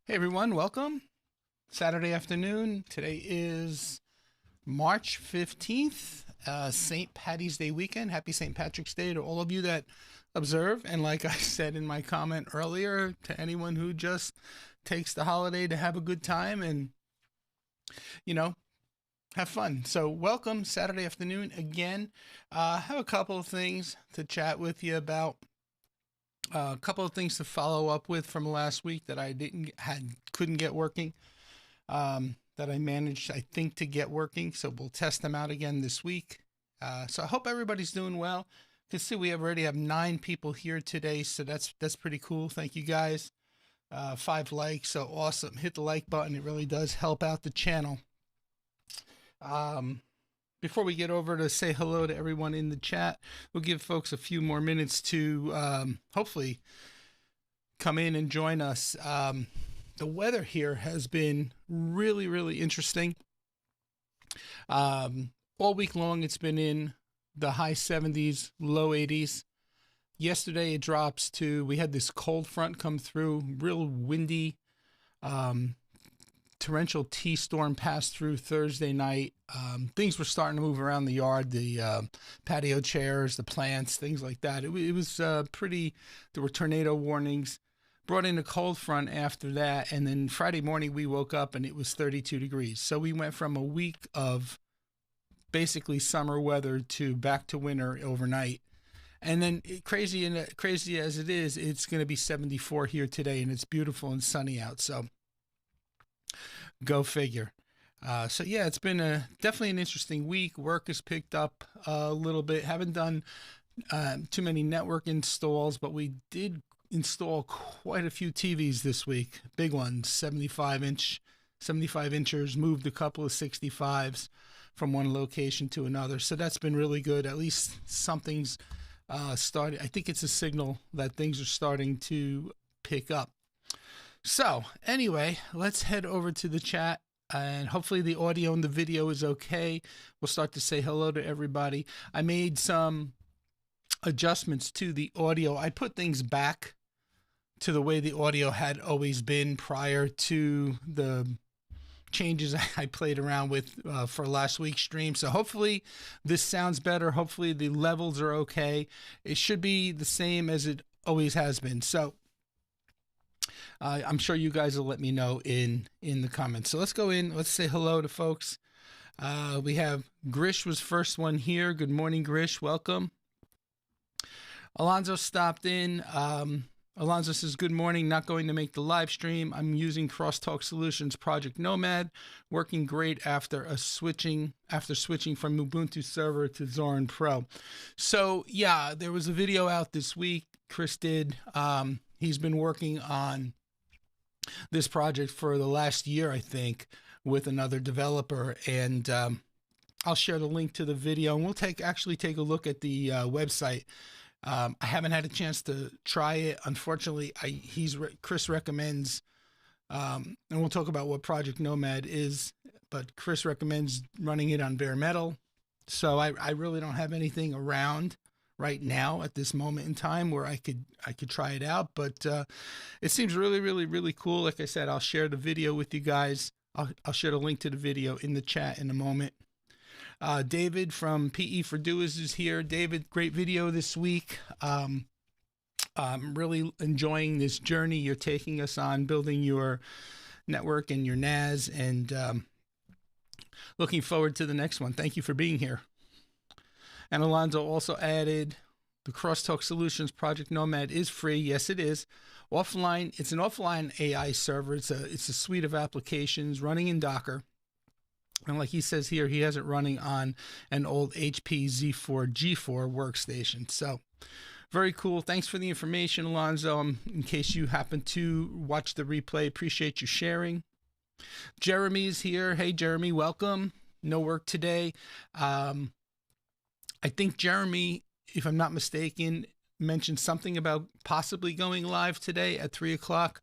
Hey everyone, welcome. Saturday afternoon. Today is March 15th, St. Patty's Day weekend. Happy St. Patrick's Day to all of you that observe. And like I said in my comment earlier, to anyone who just takes the holiday to have a good time and, you know, have fun. So, welcome Saturday afternoon again. I have a couple of things to chat with you about. A couple of things to follow up with from last week that I couldn't get working. That I managed, I think, to get working. So we'll test them out again this week. So I hope everybody's doing well. You can see we already have 9 people here today, so that's pretty cool. Thank you guys. 5 likes, so awesome. Hit the like button; it really does help out the channel. Um, Before we get over to say hello to everyone in the chat, we'll give folks a few more minutes to hopefully come in and join us. The weather here has been really, really interesting. All week long, it's been in the high 70s, low 80s. Yesterday, it drops to, we had this cold front come through, real windy, torrential T-storm passed through Thursday night. Things were starting to move around the yard, the patio chairs, the plants, things like that. It was pretty, there were tornado warnings. Brought in a cold front after that, and then Friday morning we woke up and it was 32 degrees. So we went from a week of basically summer weather to back to winter overnight. And then crazy as it is, it's going to be 74 here today, and it's beautiful and sunny out. So go figure. So yeah, it's been definitely an interesting week. Work has picked up a little bit. Haven't done too many network installs, but we did install quite a few TVs this week. Big ones, 75 inchers, moved a couple of 65s from one location to another. So that's been really good. At least something's started. I think it's a signal that things are starting to pick up. So anyway, let's head over to the chat, and hopefully the audio and the video is okay. We'll start to say hello to everybody. I made some adjustments to the audio. I put things back to the way the audio had always been prior to the changes I played around with for last week's stream. So hopefully this sounds better. Hopefully the levels are okay. It should be the same as it always has been. So I'm sure you guys will let me know in the comments. So let's go in. Let's say hello to folks. We have Grish was first one here. Good morning, Grish. Welcome. Alonzo stopped in. Alonzo says, good morning, not going to make the live stream. I'm using Crosstalk Solutions Project Nomad, working great after switching from Ubuntu Server to Zorin Pro. So yeah, there was a video out this week. Chris did. He's been working on this project for the last year, I think, with another developer. And I'll share the link to the video, and we'll actually take a look at the website. I haven't had a chance to try it. Unfortunately, Chris recommends, and we'll talk about what Project Nomad is, but Chris recommends running it on bare metal. So I really don't have anything around right now at this moment in time where I could try it out. But it seems really, really, really cool. Like I said, I'll share the video with you guys. I'll share the link to the video in the chat in a moment. David from PE for Doers is here. David, great video this week. I'm really enjoying this journey you're taking us on, building your network and your NAS, and looking forward to the next one. Thank you for being here. And Alonzo also added, the Crosstalk Solutions Project Nomad is free. Yes, it is. Offline, it's an offline AI server. It's a suite of applications running in Docker. And like he says here, he has it running on an old HP Z4 G4 workstation. So very cool. Thanks for the information, Alonzo. In case you happen to watch the replay, appreciate you sharing. Jeremy's here. Hey, Jeremy, welcome. No work today. I think Jeremy, if I'm not mistaken, mentioned something about possibly going live today at 3 o'clock.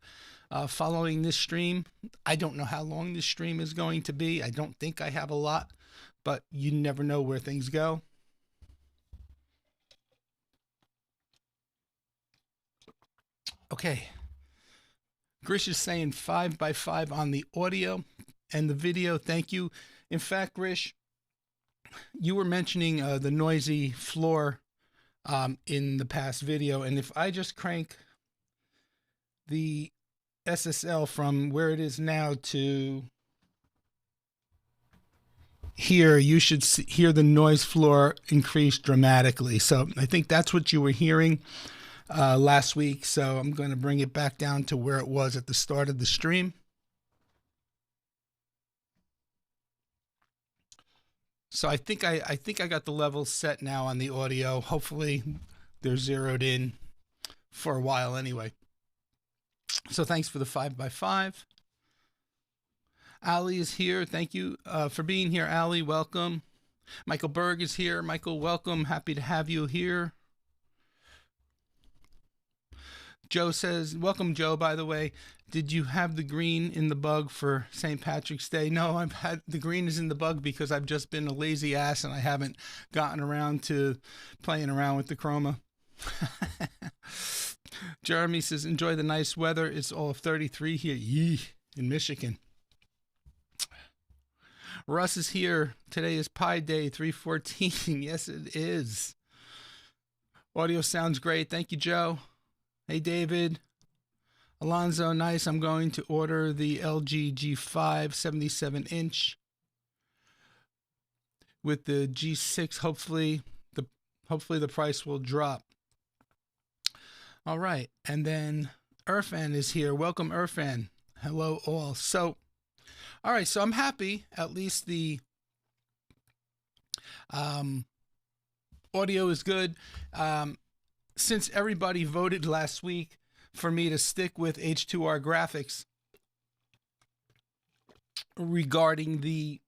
Following this stream. I don't know how long this stream is going to be. I don't think I have a lot, but you never know where things go. Okay. Grish is saying 5x5 on the audio and the video. Thank you. In fact, Grish, you were mentioning the noisy floor in the past video. And if I just crank the SSL from where it is now to here, you should hear the noise floor increase dramatically. So I think that's what you were hearing last week. So I'm going to bring it back down to where it was at the start of the stream. So I think I got the levels set now on the audio. Hopefully they're zeroed in for a while anyway. So thanks for the 5x5. Ali is here. Thank you for being here, Ali. Welcome. Michael Berg is here. Michael, welcome. Happy to have you here. Joe says, welcome, Joe, by the way. Did you have the green in the bug for St. Patrick's Day? No, I've had the green is in the bug because I've just been a lazy ass and I haven't gotten around to playing around with the chroma. Jeremy says, enjoy the nice weather. It's all of 33 here in Michigan. Russ is here. Today is Pi Day 314. Yes, it is. Audio sounds great. Thank you, Joe. Hey, David. Alonzo, nice. I'm going to order the LG G5 77-inch with the G6. Hopefully the price will drop. All right. And then Irfan is here. Welcome, Irfan. Hello, all. So, all right. So I'm happy. At least the audio is good. Since everybody voted last week for me to stick with H2R graphics regarding the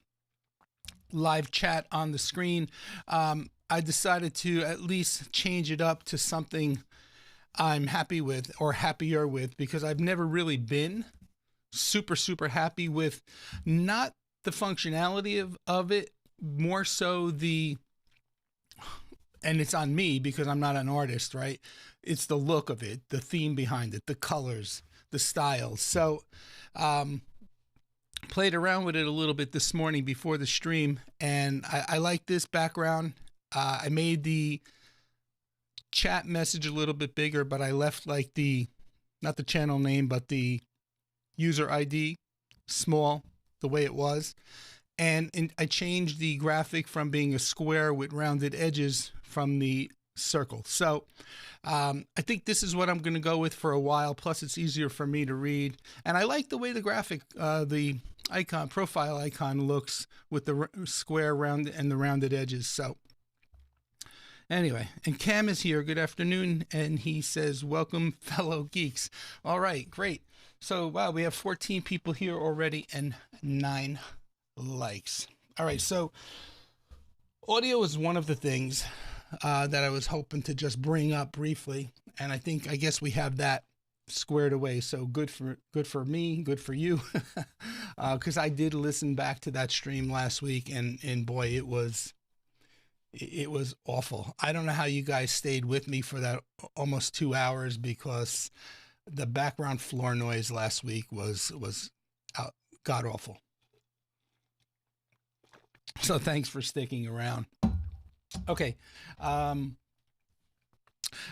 live chat on the screen, I decided to at least change it up to something I'm happy with or happier with, because I've never really been super happy with not the functionality of it, more so and it's on me because I'm not an artist, right? It's the look of it, the theme behind it, the colors, the styles. So played around with it a little bit this morning before the stream, and I like this background. I made the chat message a little bit bigger, but I left like not the channel name, but the user ID small, the way it was. And I changed the graphic from being a square with rounded edges from the circle. So I think this is what I'm going to go with for a while. Plus, it's easier for me to read. And I like the way the graphic, the icon, profile icon looks with the square round and the rounded edges. So anyway, and Cam is here. Good afternoon. And he says, welcome, fellow geeks. All right, great. So, wow, we have 14 people here already and 9 likes. All right, so audio is one of the things that I was hoping to just bring up briefly, and I guess we have that squared away. So good for me, good for you, because I did listen back to that stream last week, and boy, it was awful. I don't know how you guys stayed with me for that almost 2 hours, because the background floor noise last week was god awful. So thanks for sticking around. Okay.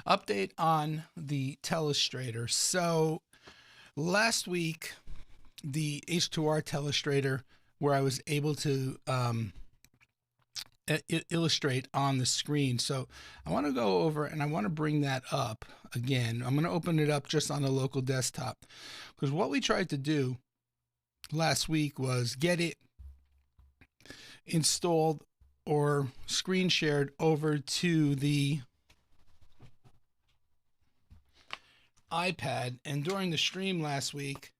Update on the Telestrator. So last week, the H2R Telestrator, where I was able to illustrate on the screen. So I want to go over and I want to bring that up again. I'm going to open it up just on the local desktop, because what we tried to do last week was get it installed or screen shared over to the iPad. And during the stream last week,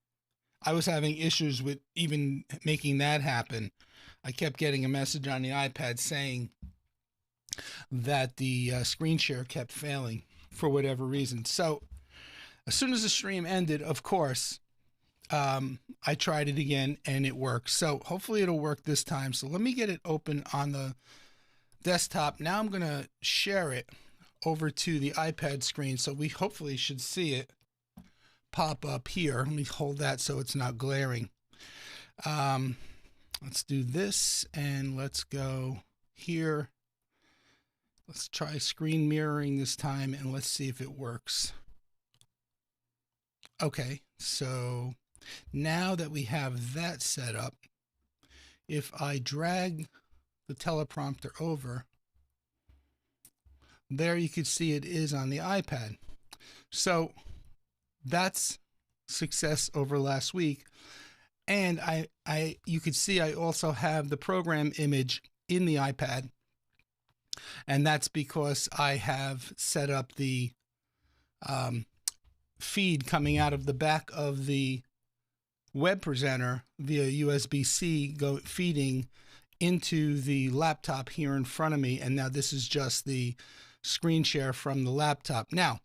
I was having issues with even making that happen. I kept getting a message on the iPad saying that the screen share kept failing for whatever reason. So as soon as the stream ended, of course, I tried it again and it worked. So hopefully it'll work this time. So let me get it open on the desktop. Now I'm going to share it over to the iPad screen. So we hopefully should see it pop up here. Let me hold that so it's not glaring. Let's do this, and let's go here. Let's try screen mirroring this time, and let's see if it works. Okay, so now that we have that set up, if I drag the teleprompter over, there you can see it is on the iPad. So that's success over last week. And you could see I also have the program image in the iPad. And that's because I have set up the feed coming out of the back of the web presenter via USB-C feeding into the laptop here in front of me. And now this is just the screen share from the laptop. Now,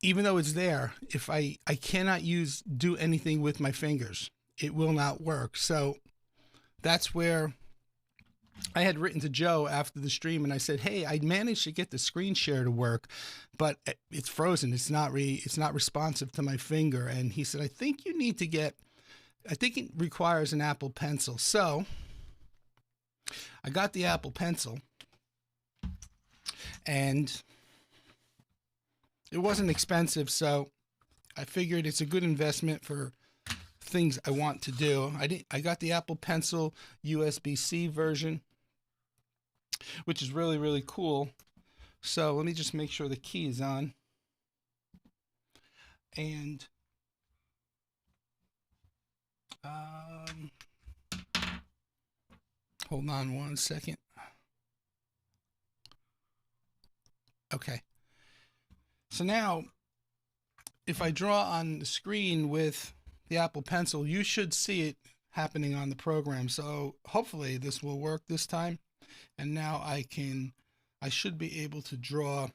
even though it's there, if I cannot do anything with my fingers, it will not work. So that's where I had written to Joe after the stream, and I said, hey, I managed to get the screen share to work, but it's frozen. It's not responsive to my finger. And he said, I think it requires an Apple Pencil. So I got the Apple Pencil, and it wasn't expensive, so I figured it's a good investment for things I want to do. I got the Apple Pencil USB-C version, which is really, really cool. So let me just make sure the key is on. And hold on one second. Okay. So now, if I draw on the screen with the Apple Pencil, you should see it happening on the program. So hopefully this will work this time. And now I should be able to draw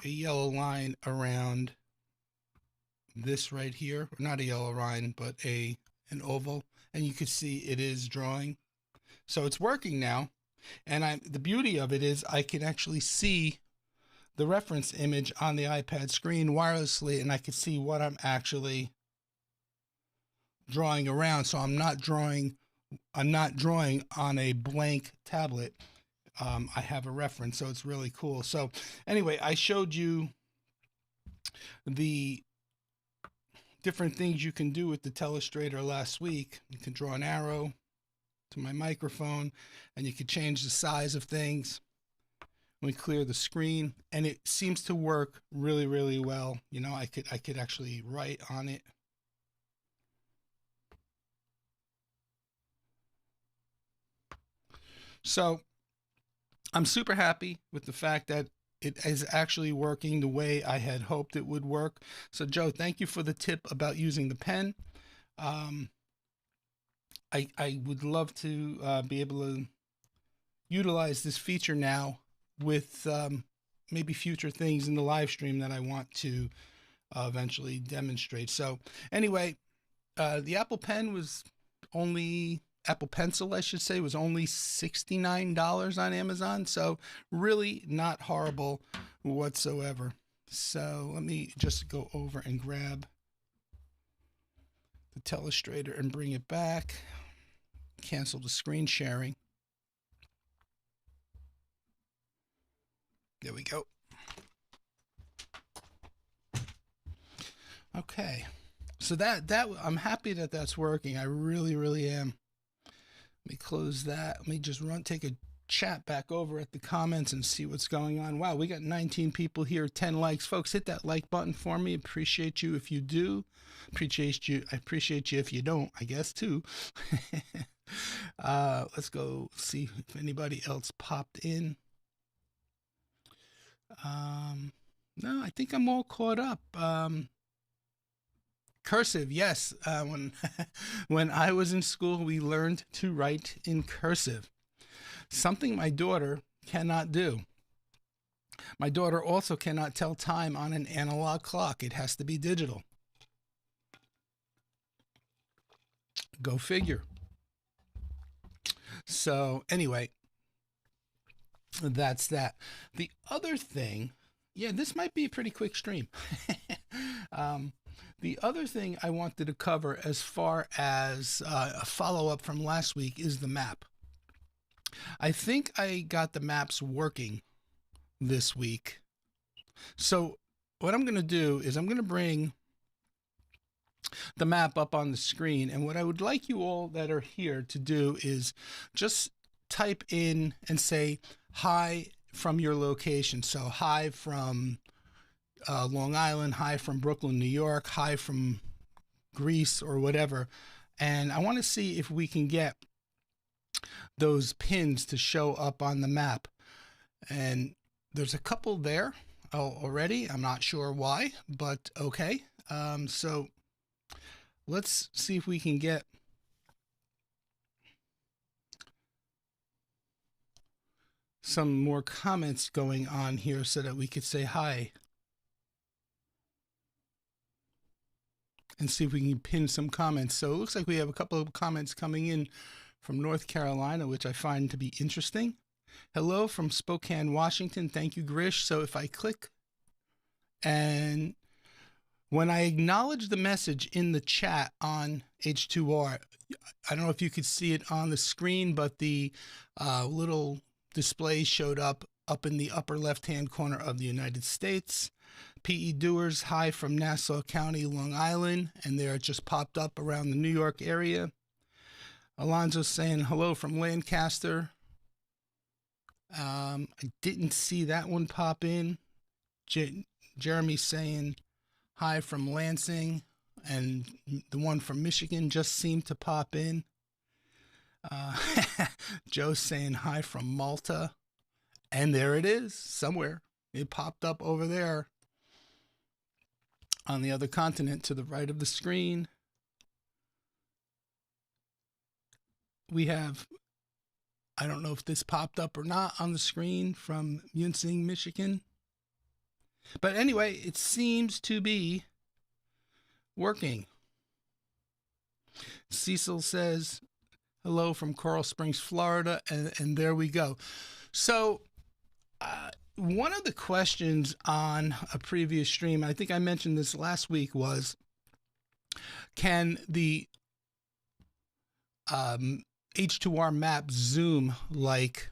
a yellow line around this right here. Or not a yellow line, but an oval. And you can see it is drawing. So it's working now. And the beauty of it is I can actually see the reference image on the iPad screen wirelessly, and I can see what I'm actually drawing around. So I'm not drawing on a blank tablet. I have a reference, so it's really cool. So anyway, I showed you the different things you can do with the Telestrator last week. You can draw an arrow to my microphone, and you can change the size of things. We clear the screen, and it seems to work really, really well. You know, I could actually write on it. So I'm super happy with the fact that it is actually working the way I had hoped it would work. So Joe, thank you for the tip about using the pen. I would love to be able to utilize this feature now with maybe future things in the live stream that I want to eventually demonstrate. So anyway, the Apple Pencil, I should say, was only $69 on Amazon. So really not horrible whatsoever. So let me just go over and grab the Telestrator and bring it back. Cancel the screen sharing. There we go. Okay. So that I'm happy that that's working. I really, really am. Let me close that. Let me just take a chat back over at the comments and see what's going on. Wow, we got 19 people here, 10 likes. Folks, hit that like button for me. Appreciate you if you do. I appreciate you if you don't, I guess, too. Let's go see if anybody else popped in. No, I think I'm all caught up. Cursive, yes. When I was in school, we learned to write in cursive. Something my daughter cannot do. My daughter also cannot tell time on an analog clock. It has to be digital. Go figure. So anyway, that's that. The other thing Yeah, this might be a pretty quick stream. um, the other thing I wanted to cover as far as a follow up from last week is the map. I think I got the maps working this week. So, what I'm going to do is I'm going to bring the map up on the screen. And what I would like you all that are here to do is just type in and say hi from your location. So, hi from Long Island, hi from Brooklyn, New York, hi from Greece, or whatever. And I want to see if we can get those pins to show up on the map. And there's a couple there already. I'm not sure why, but okay. So let's see if we can get some more comments going on here so that we could say hi and see if we can pin some comments. So it looks like we have a couple of comments coming in from North Carolina, which I find to be interesting. Hello from Spokane, Washington. Thank you, Grish. So if I click and when I acknowledge the message in the chat on H2R, I don't know if you could see it on the screen, but the little display showed up in the upper left-hand corner of the United States. PE Doers, hi from Nassau County, Long Island, and there it just popped up around the New York area. Alonzo saying hello from Lancaster. I didn't see that one pop in. Jeremy saying hi from Lansing, and the one from Michigan just seemed to pop in. Joe saying hi from Malta, and there it is somewhere. It popped up over there on the other continent to the right of the screen. We have, I don't know if this popped up or not on the screen, from Munsing, Michigan. But anyway, it seems to be working. Cecil says hello from Coral Springs, Florida, and there we go. So one of the questions on a previous stream, I think I mentioned this last week, was can the H2R map zoom like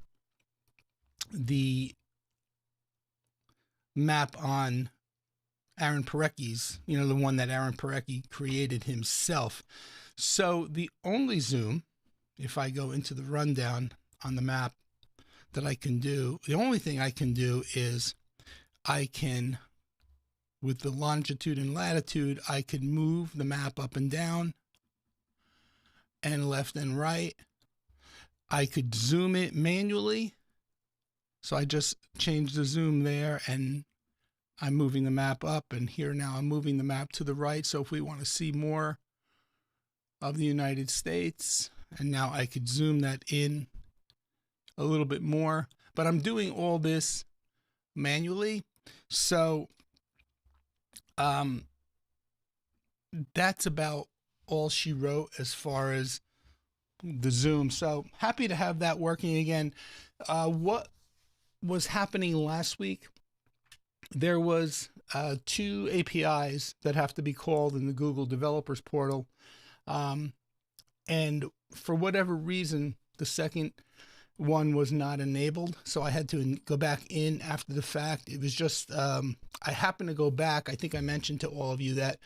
the map on Aaron Parecki's, the one that Aaron Parecki created himself. So the only zoom, if I go into the rundown on the map that I can do, the only thing I can do is I can, with the longitude and latitude, I could move the map up and down and left and right. I could zoom it manually. So I just changed the zoom there, and I'm moving the map up, and here now I'm moving the map to the right. So if we want to see more of the United States, and now I could zoom that in a little bit more, but I'm doing all this manually. So that's about all she wrote as far as the zoom. So happy to have that working again. What was happening last week, there was 2 APIs that have to be called in the Google Developers Portal. And for whatever reason, the second one was not enabled. So I had to go back in after the fact. It was just, I happened to go back. I think I mentioned to all of you that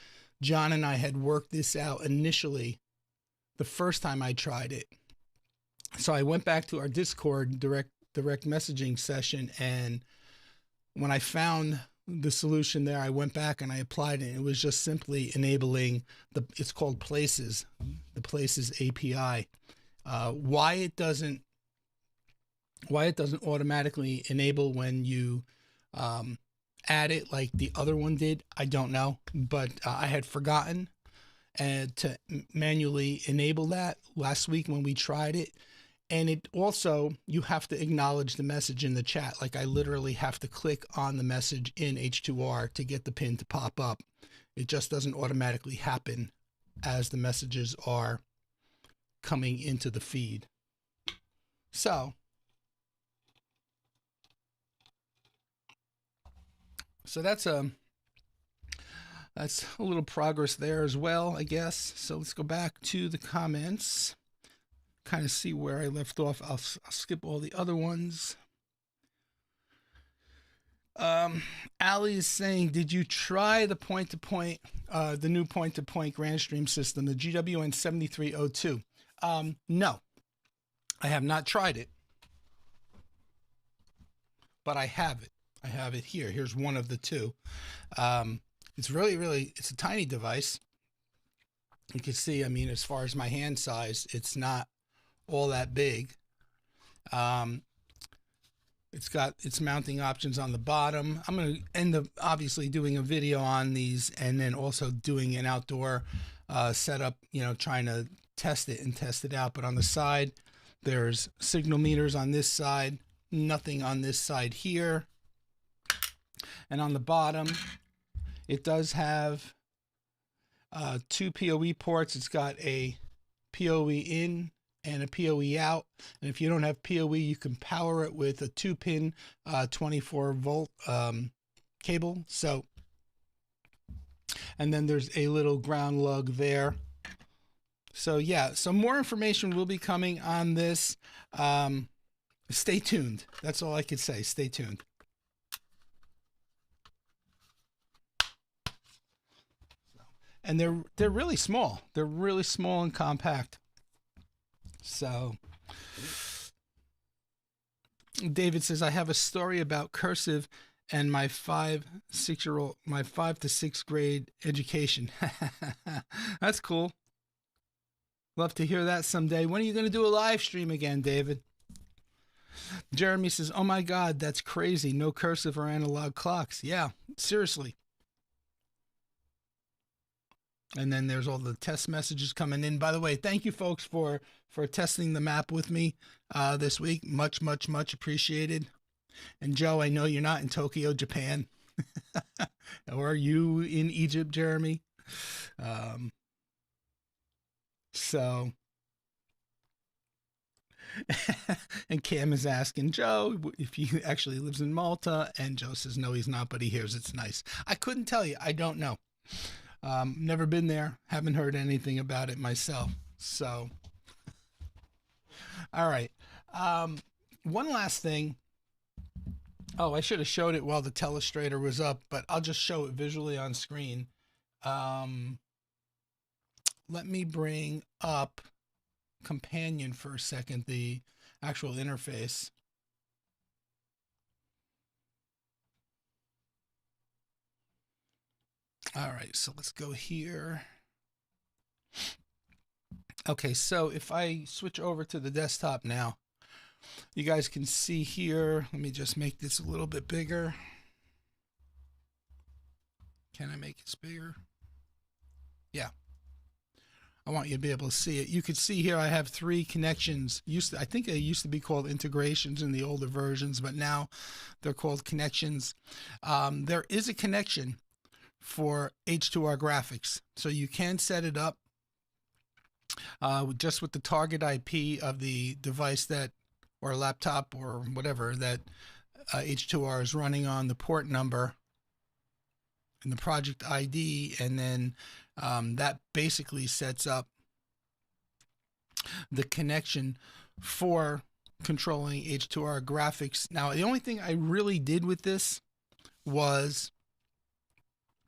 John and I had worked this out initially the first time I tried it. So I went back to our Discord direct messaging session, and when I found the solution there, I went back and I applied it. It was just simply enabling it's called Places, the Places API. Why it doesn't automatically enable when you add it like the other one did, I don't know, but I had forgotten to manually enable that last week when we tried it. And it also, you have to acknowledge the message in the chat. Like I literally have to click on the message in H2R to get the pin to pop up. It just doesn't automatically happen as the messages are coming into the feed. So So that's a little progress there as well, I guess. So let's go back to the comments, kind of see where I left off. I'll skip all the other ones. Ali is saying, did you try the point-to-point, the new point-to-point grand stream system, the GWN 7302? No, I have not tried it, but I have it. I have it here. Here's one of the two. It's really, it's a tiny device. You can see, I mean, as far as my hand size, it's not all that big. It's got its mounting options on the bottom. I'm going to end up obviously doing a video on these, and then also doing an outdoor setup, you know, trying to test it out. But on the side, there's signal meters on this side, nothing on this side here. And on the bottom, it does have two PoE ports. It's got a PoE in and a PoE out. And if you don't have PoE, you can power it with a 2-pin 24-volt cable. So, and then there's a little ground lug there. So yeah, so more information will be coming on this. Stay tuned. That's all I could say. Stay tuned. And they're really small. They're really small and compact. So David says, I have a story about cursive and my 5 to 6th grade education. That's cool. Love to hear that someday. When are you going to do a live stream again, David? Jeremy says, oh my God, that's crazy. No cursive or analog clocks. Yeah, seriously. And then there's all the test messages coming in. By the way, thank you folks for testing the map with me this week. Much appreciated. And Joe, I know you're not in Tokyo, Japan. Or are you in Egypt, Jeremy? So, and Cam is asking Joe if he actually lives in Malta. And Joe says, no, he's not, but he hears it's nice. I couldn't tell you. I don't know. Never been there. Haven't heard anything about it myself. So, all right. One last thing. Oh, I should have showed it while the telestrator was up, but I'll just show it visually on screen. Let me bring up Companion for a second, the actual interface. All right, so let's go here. Okay, so if I switch over to the desktop now, you guys can see here. Let me just make this a little bit bigger. Can I make this bigger? Yeah. I want you to be able to see it. You could see here I have 3 connections. I think they used to be called integrations in the older versions, but now they're called connections. There is a connection for H2R graphics. So you can set it up just with the target IP of the device that, or laptop or whatever, that H2R is running on, the port number and the project ID, and then that basically sets up the connection for controlling H2R graphics. Now, the only thing I really did with this was,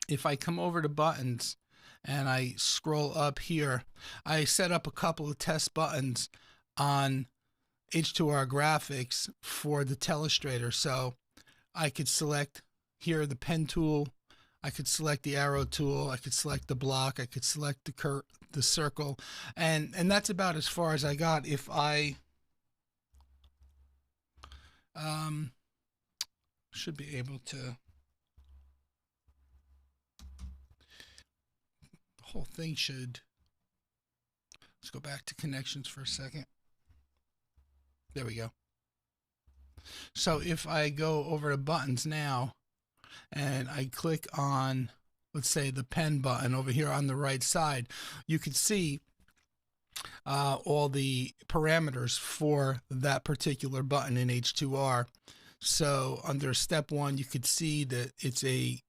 if I come over to buttons and I scroll up here, I set up a couple of test buttons on H2R graphics for the telestrator. So I could select here the pen tool, I could select the arrow tool, I could select the block, I could select the circle, and that's about as far as I got. If I should be able to, the whole thing should, let's go back to connections for a second. There we go. So if I go over to buttons now and I click on, let's say, the pen button over here on the right side, you can see all the parameters for that particular button in H2R. So under step 1, you could see that it's a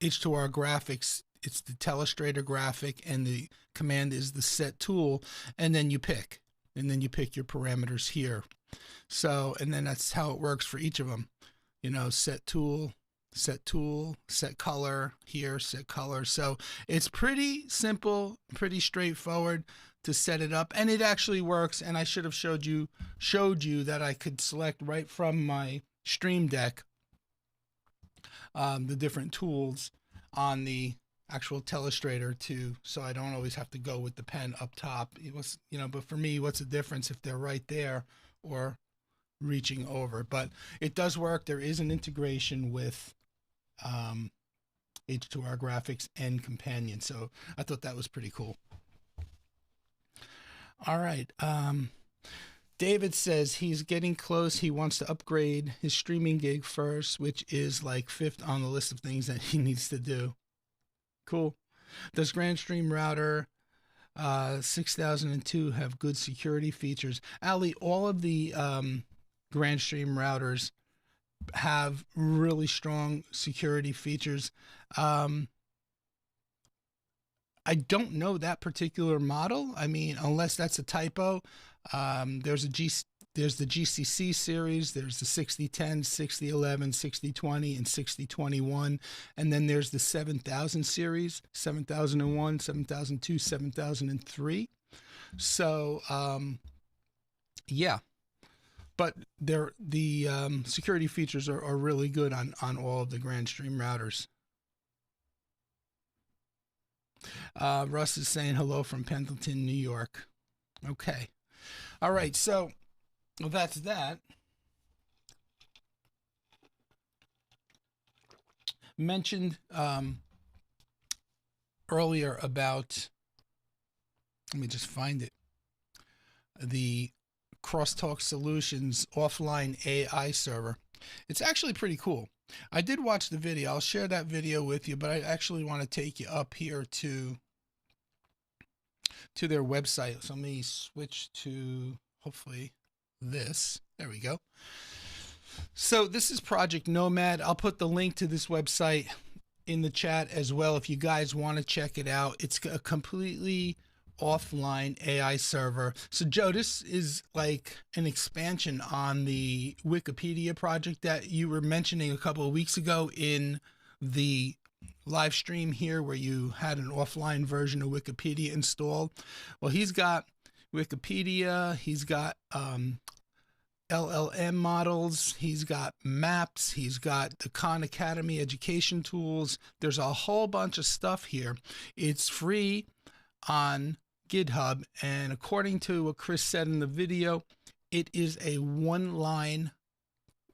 H2R graphics. It's the telestrator graphic, and the command is the set tool, and then you pick. And then you pick your parameters here. So, and then that's how it works for each of them. You know, set tool, set color here, set color. So it's pretty simple, pretty straightforward to set it up, and it actually works. And I should have showed you that I could select right from my Stream Deck the different tools on the actual telestrator too, so I don't always have to go with the pen up top. It was, you know, but for me, what's the difference if they're right there or reaching over? But it does work. There is an integration with H2R graphics and companion, so I thought that was pretty cool. All right. David says he's getting close. He wants to upgrade his streaming gig first, which is like 5th on the list of things that he needs to do. Cool. Does GrandStream router 6002 have good security features? Ali, all of the GrandStream routers have really strong security features. I don't know that particular model. I mean, unless that's a typo. There's the GCC series, there's the 6010, 6011, 6020, and 6021, and then there's the 7000 series, 7001, 7002, 7003. So yeah, but the security features are really good on all of the GrandStream routers. Russ is saying hello from Pendleton, New York. Okay. All right, so well, that's that. Mentioned earlier about, let me just find it, the Crosstalk Solutions offline AI server. It's actually pretty cool. I did watch the video. I'll share that video with you, but I actually want to take you up here to their website. So let me switch to hopefully this. There we go. So this is Project Nomad. I'll put the link to this website in the chat as well if you guys want to check it out. It's a completely offline AI server. So Joe, this is like an expansion on the Wikipedia project that you were mentioning a couple of weeks ago in the live stream here, where you had an offline version of Wikipedia installed. Well, he's got Wikipedia, he's got LLM models, he's got maps, he's got the Khan Academy education tools. There's a whole bunch of stuff here. It's free on GitHub, and according to what Chris said in the video, it is a one-line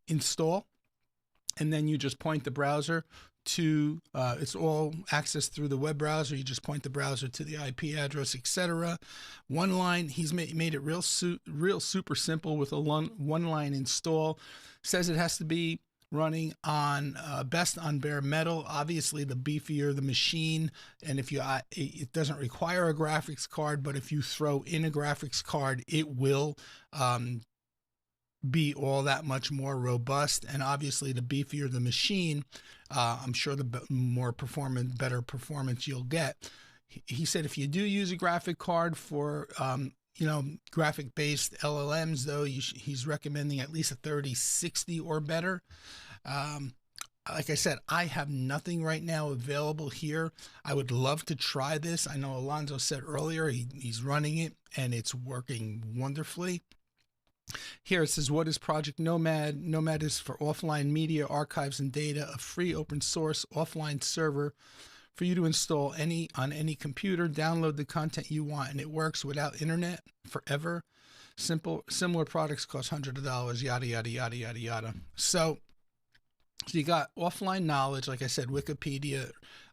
install, and then you just point the browser to it's all accessed through the web browser. You just point the browser to the IP address, etc. One line. He's made it real super simple with a one-line install. Says it has to be running on best on bare metal. Obviously, the beefier the machine, and if you it doesn't require a graphics card, but if you throw in a graphics card, it will be all that much more robust. And obviously, the beefier the machine, I'm sure the better performance you'll get. He said if you do use a graphic card for graphic-based LLMs, though, he's recommending at least a 3060 or better. Like I said, I have nothing right now available here. I would love to try this. I know Alonzo said earlier he's running it, and it's working wonderfully. Here it says, what is Project Nomad? Nomad is for offline media, archives, and data, a free open source offline server for you to install on any computer, download the content you want, and it works without internet forever. Similar products cost hundreds of dollars, yada, yada, yada, yada, yada. So you got offline knowledge, like I said, Wikipedia,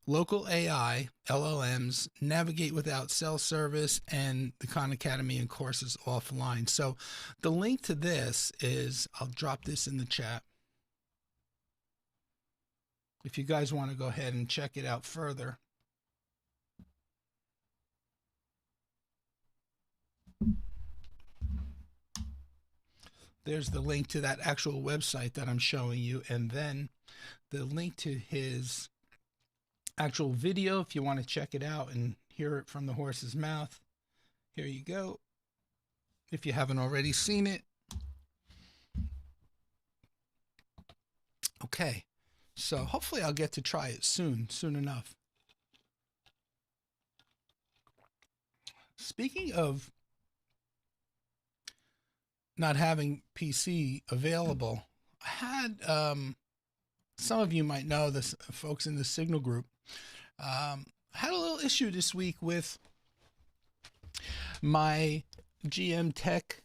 local AI, LLMs, navigate without cell service, and the Khan Academy and courses offline. So the link to this is, I'll drop this in the chat if you guys want to go ahead and check it out further. There's the link to that actual website that I'm showing you, and then the link to his actual video if you want to check it out and hear it from the horse's mouth. Here you go, if you haven't already seen it. Okay, so hopefully I'll get to try it soon enough. Speaking of not having PC available, I had, some of you might know this, folks in the Signal group, I had a little issue this week with my GMK Tech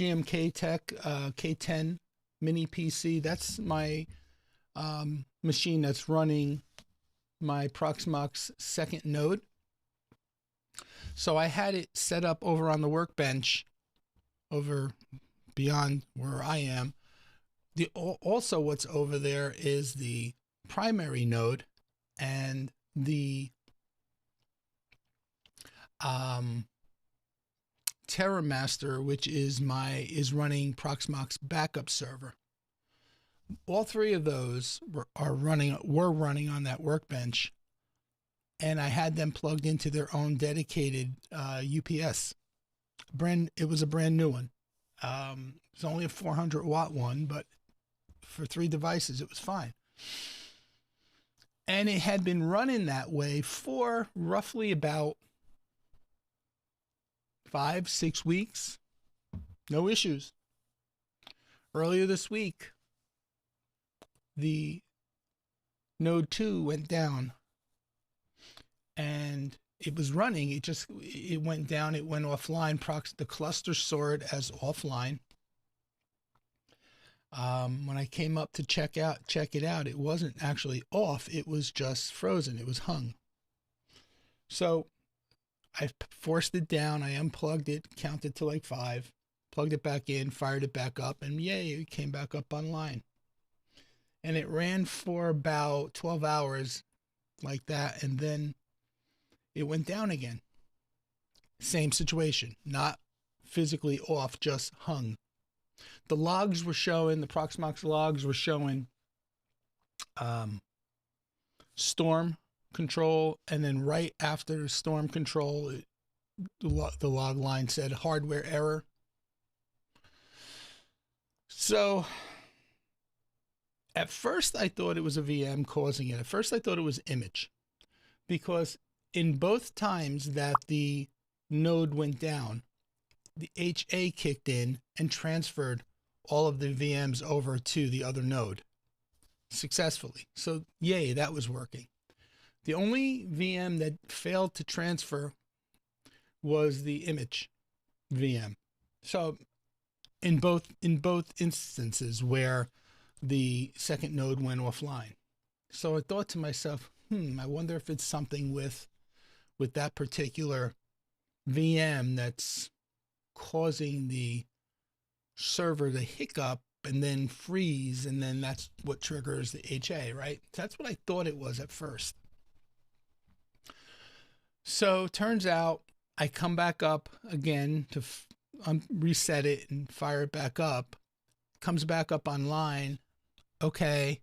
K10 mini PC. That's my machine that's running my Proxmox second node. So I had it set up over on the workbench over beyond where I am. Also what's over there is the primary node and the TerraMaster, which is running Proxmox backup server. All three of those were running on that workbench, and I had them plugged into their own dedicated UPS. It was a brand new one. It's only a 400-watt one, but for 3 devices, it was fine. And it had been running that way for roughly about 5-6 weeks. No issues. Earlier this week, the node 2 went down, and it was running. It went down. It went offline. The cluster saw it as offline. When I came up to check it out, it wasn't actually off. It was just frozen. It was hung. So I forced it down. I unplugged it, counted to like 5, plugged it back in, fired it back up, and yay, it came back up online. And it ran for about 12 hours like that, and then it went down again. Same situation, not physically off, just hung. The logs were showing, the Proxmox logs were showing storm control, and then right after storm control, the log line said hardware error. So at first I thought it was a VM causing it. At first I thought it was image, because in both times that the node went down, the HA kicked in and transferred all of the VMs over to the other node successfully. So yay, that was working. The only VM that failed to transfer was the image VM. So in both instances where the second node went offline. So I thought to myself, I wonder if it's something with that particular VM that's causing the server to hiccup and then freeze, and then that's what triggers the HA, right? That's what I thought it was at first. So turns out I come back up again to reset it and fire it back up. Comes back up online. Okay,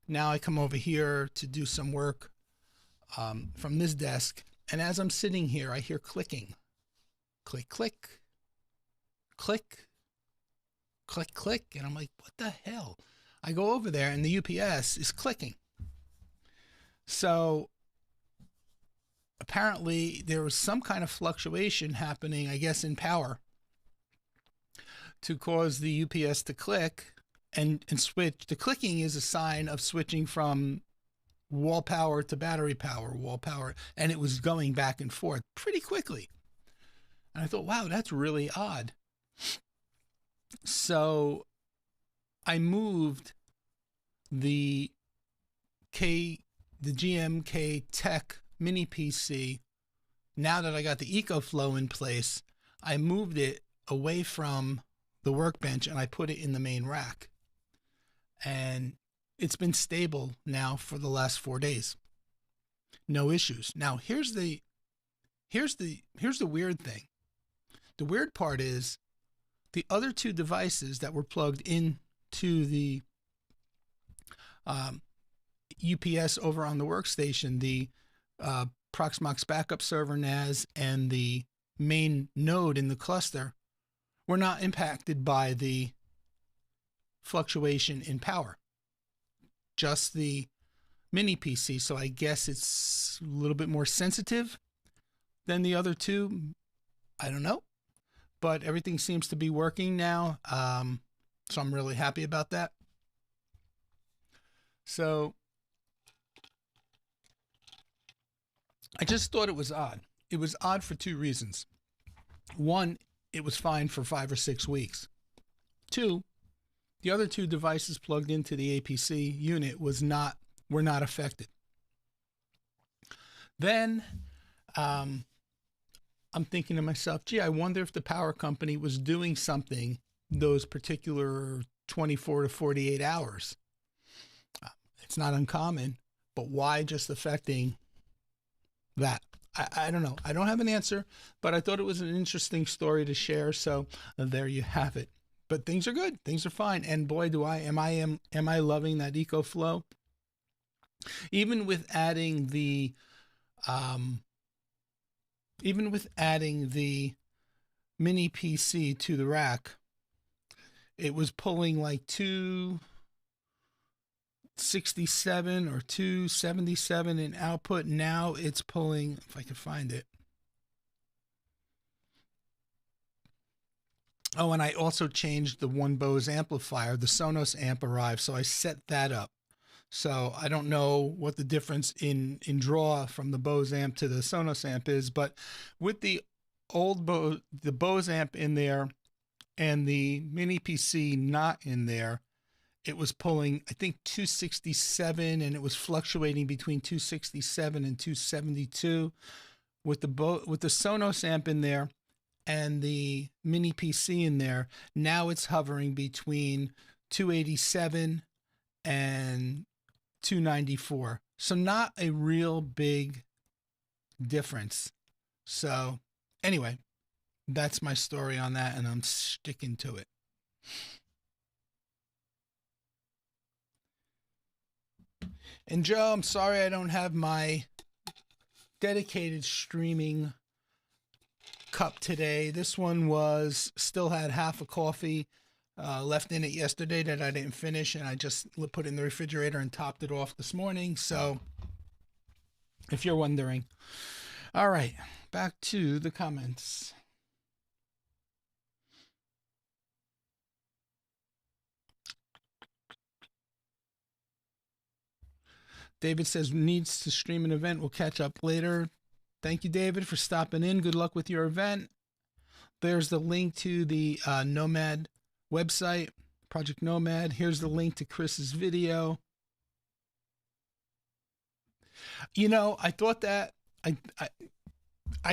now I come over here to do some work from this desk, and as I'm sitting here, I hear clicking. Click, click, click, click, click, and I'm like, what the hell? I go over there, and the UPS is clicking. So apparently there was some kind of fluctuation happening, I guess, in power to cause the UPS to click and switch. The clicking is a sign of switching from wall power to battery power, wall power, and it was going back and forth pretty quickly. And I thought, wow, that's really odd. So I moved the GMK Tech mini PC. Now that I got the EcoFlow in place, I moved it away from the workbench and I put it in the main rack. And it's been stable now for the last 4 days. No issues. Now here's the weird thing. The weird part is The other two devices that were plugged into the UPS over on the workstation, the Proxmox backup server NAS and the main node in the cluster, were not impacted by the fluctuation in power. Just the mini PC, so I guess it's a little bit more sensitive than the other two. I don't know, but everything seems to be working now, so I'm really happy about that. So I just thought it was odd. It was odd for two reasons. One, it was fine for 5 or 6 weeks. Two, the other two devices plugged into the APC unit were not affected. Then I'm thinking to myself, gee, I wonder if the power company was doing something those particular 24 to 48 hours. It's not uncommon, but why just affecting that? I don't know. I don't have an answer, but I thought it was an interesting story to share. So there you have it. But things are good. Things are fine. And boy, am I loving that EcoFlow. Even with adding the mini PC to the rack, it was pulling like 267 or 277 in output. Now it's pulling, if I can find it. Oh, and I also changed the one Bose amplifier. The Sonos amp arrived, so I set that up. So I don't know what the difference in draw from the Bose amp to the Sonos amp is, but with the old Bose amp in there and the mini PC not in there, it was pulling, I think, 267, and it was fluctuating between 267 and 272. With the Sonos amp in there and the mini PC in there, now it's hovering between 287 and 294. So not a real big difference. So anyway, that's my story on that, and I'm sticking to it. And Joe, I'm sorry I don't have my dedicated streaming cup today. This one still had half a coffee left in it yesterday that I didn't finish, and I just put it in the refrigerator and topped it off this morning. So if you're wondering. All right, back to the comments. David says needs to stream an event. We'll catch up later. Thank you, David, for stopping in. Good luck with your event. There's the link to the Nomad website, Project Nomad. Here's the link to Chris's video. You know, I thought that I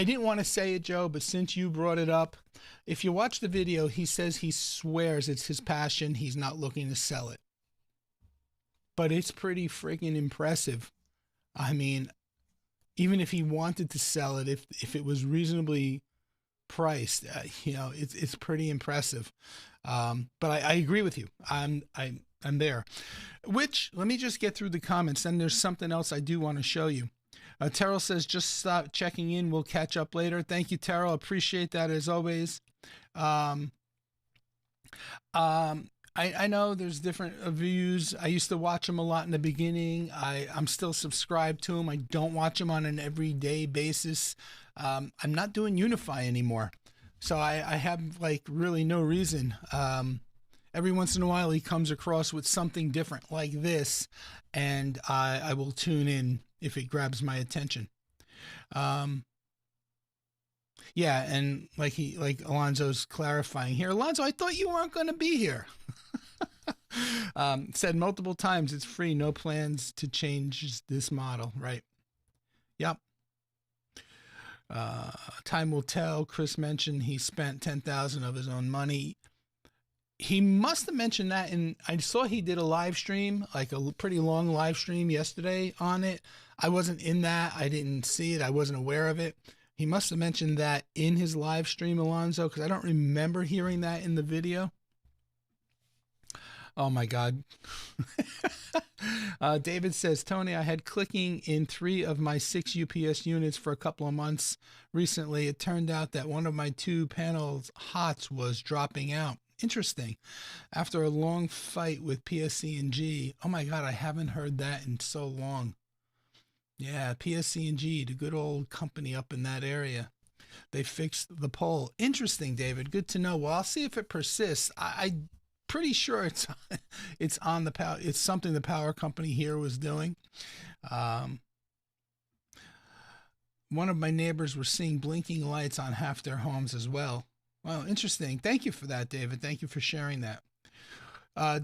didn't want to say it, Joe, but since you brought it up, if you watch the video, he says he swears it's his passion. He's not looking to sell it. But it's pretty freaking impressive. I mean, even if he wanted to sell it, if it was reasonably priced, it's pretty impressive. But I agree with you. I'm there. Which, let me just get through the comments. And there's something else I do want to show you. Terrell says, just stop checking in. We'll catch up later. Thank you, Terrell. Appreciate that as always. I know there's different views. I used to watch them a lot in the beginning. I'm still subscribed to them. I don't watch them on an everyday basis. I'm not doing Unify anymore. So I have like really no reason. Every once in a while he comes across with something different like this, and I will tune in if it grabs my attention. Yeah, and like Alonzo's clarifying here. Alonzo, I thought you weren't going to be here. Said multiple times it's free, no plans to change this model, right? Yep. Time will tell. Chris mentioned he spent $10,000 of his own money. He must have mentioned that, and I saw he did a live stream, like a pretty long live stream yesterday on it. I wasn't in that. I didn't see it. I wasn't aware of it. He must have mentioned that in his live stream, Alonzo, because I don't remember hearing that in the video. Oh my God. David says, Tony, I had clicking in 3 of my 6 UPS units for a couple of months recently. It turned out that one of my 2 panels HOTS was dropping out. Interesting. After a long fight with PSC&G. Oh my God, I haven't heard that in so long. Yeah, PSC&G, the good old company up in that area. They fixed the pole. Interesting, David. Good to know. Well, I'll see if it persists. I pretty sure it's on the power. It's something the power company here was doing. One of my neighbors were seeing blinking lights on half their homes as well. Well, interesting. Thank you for that, David. Thank you for sharing that.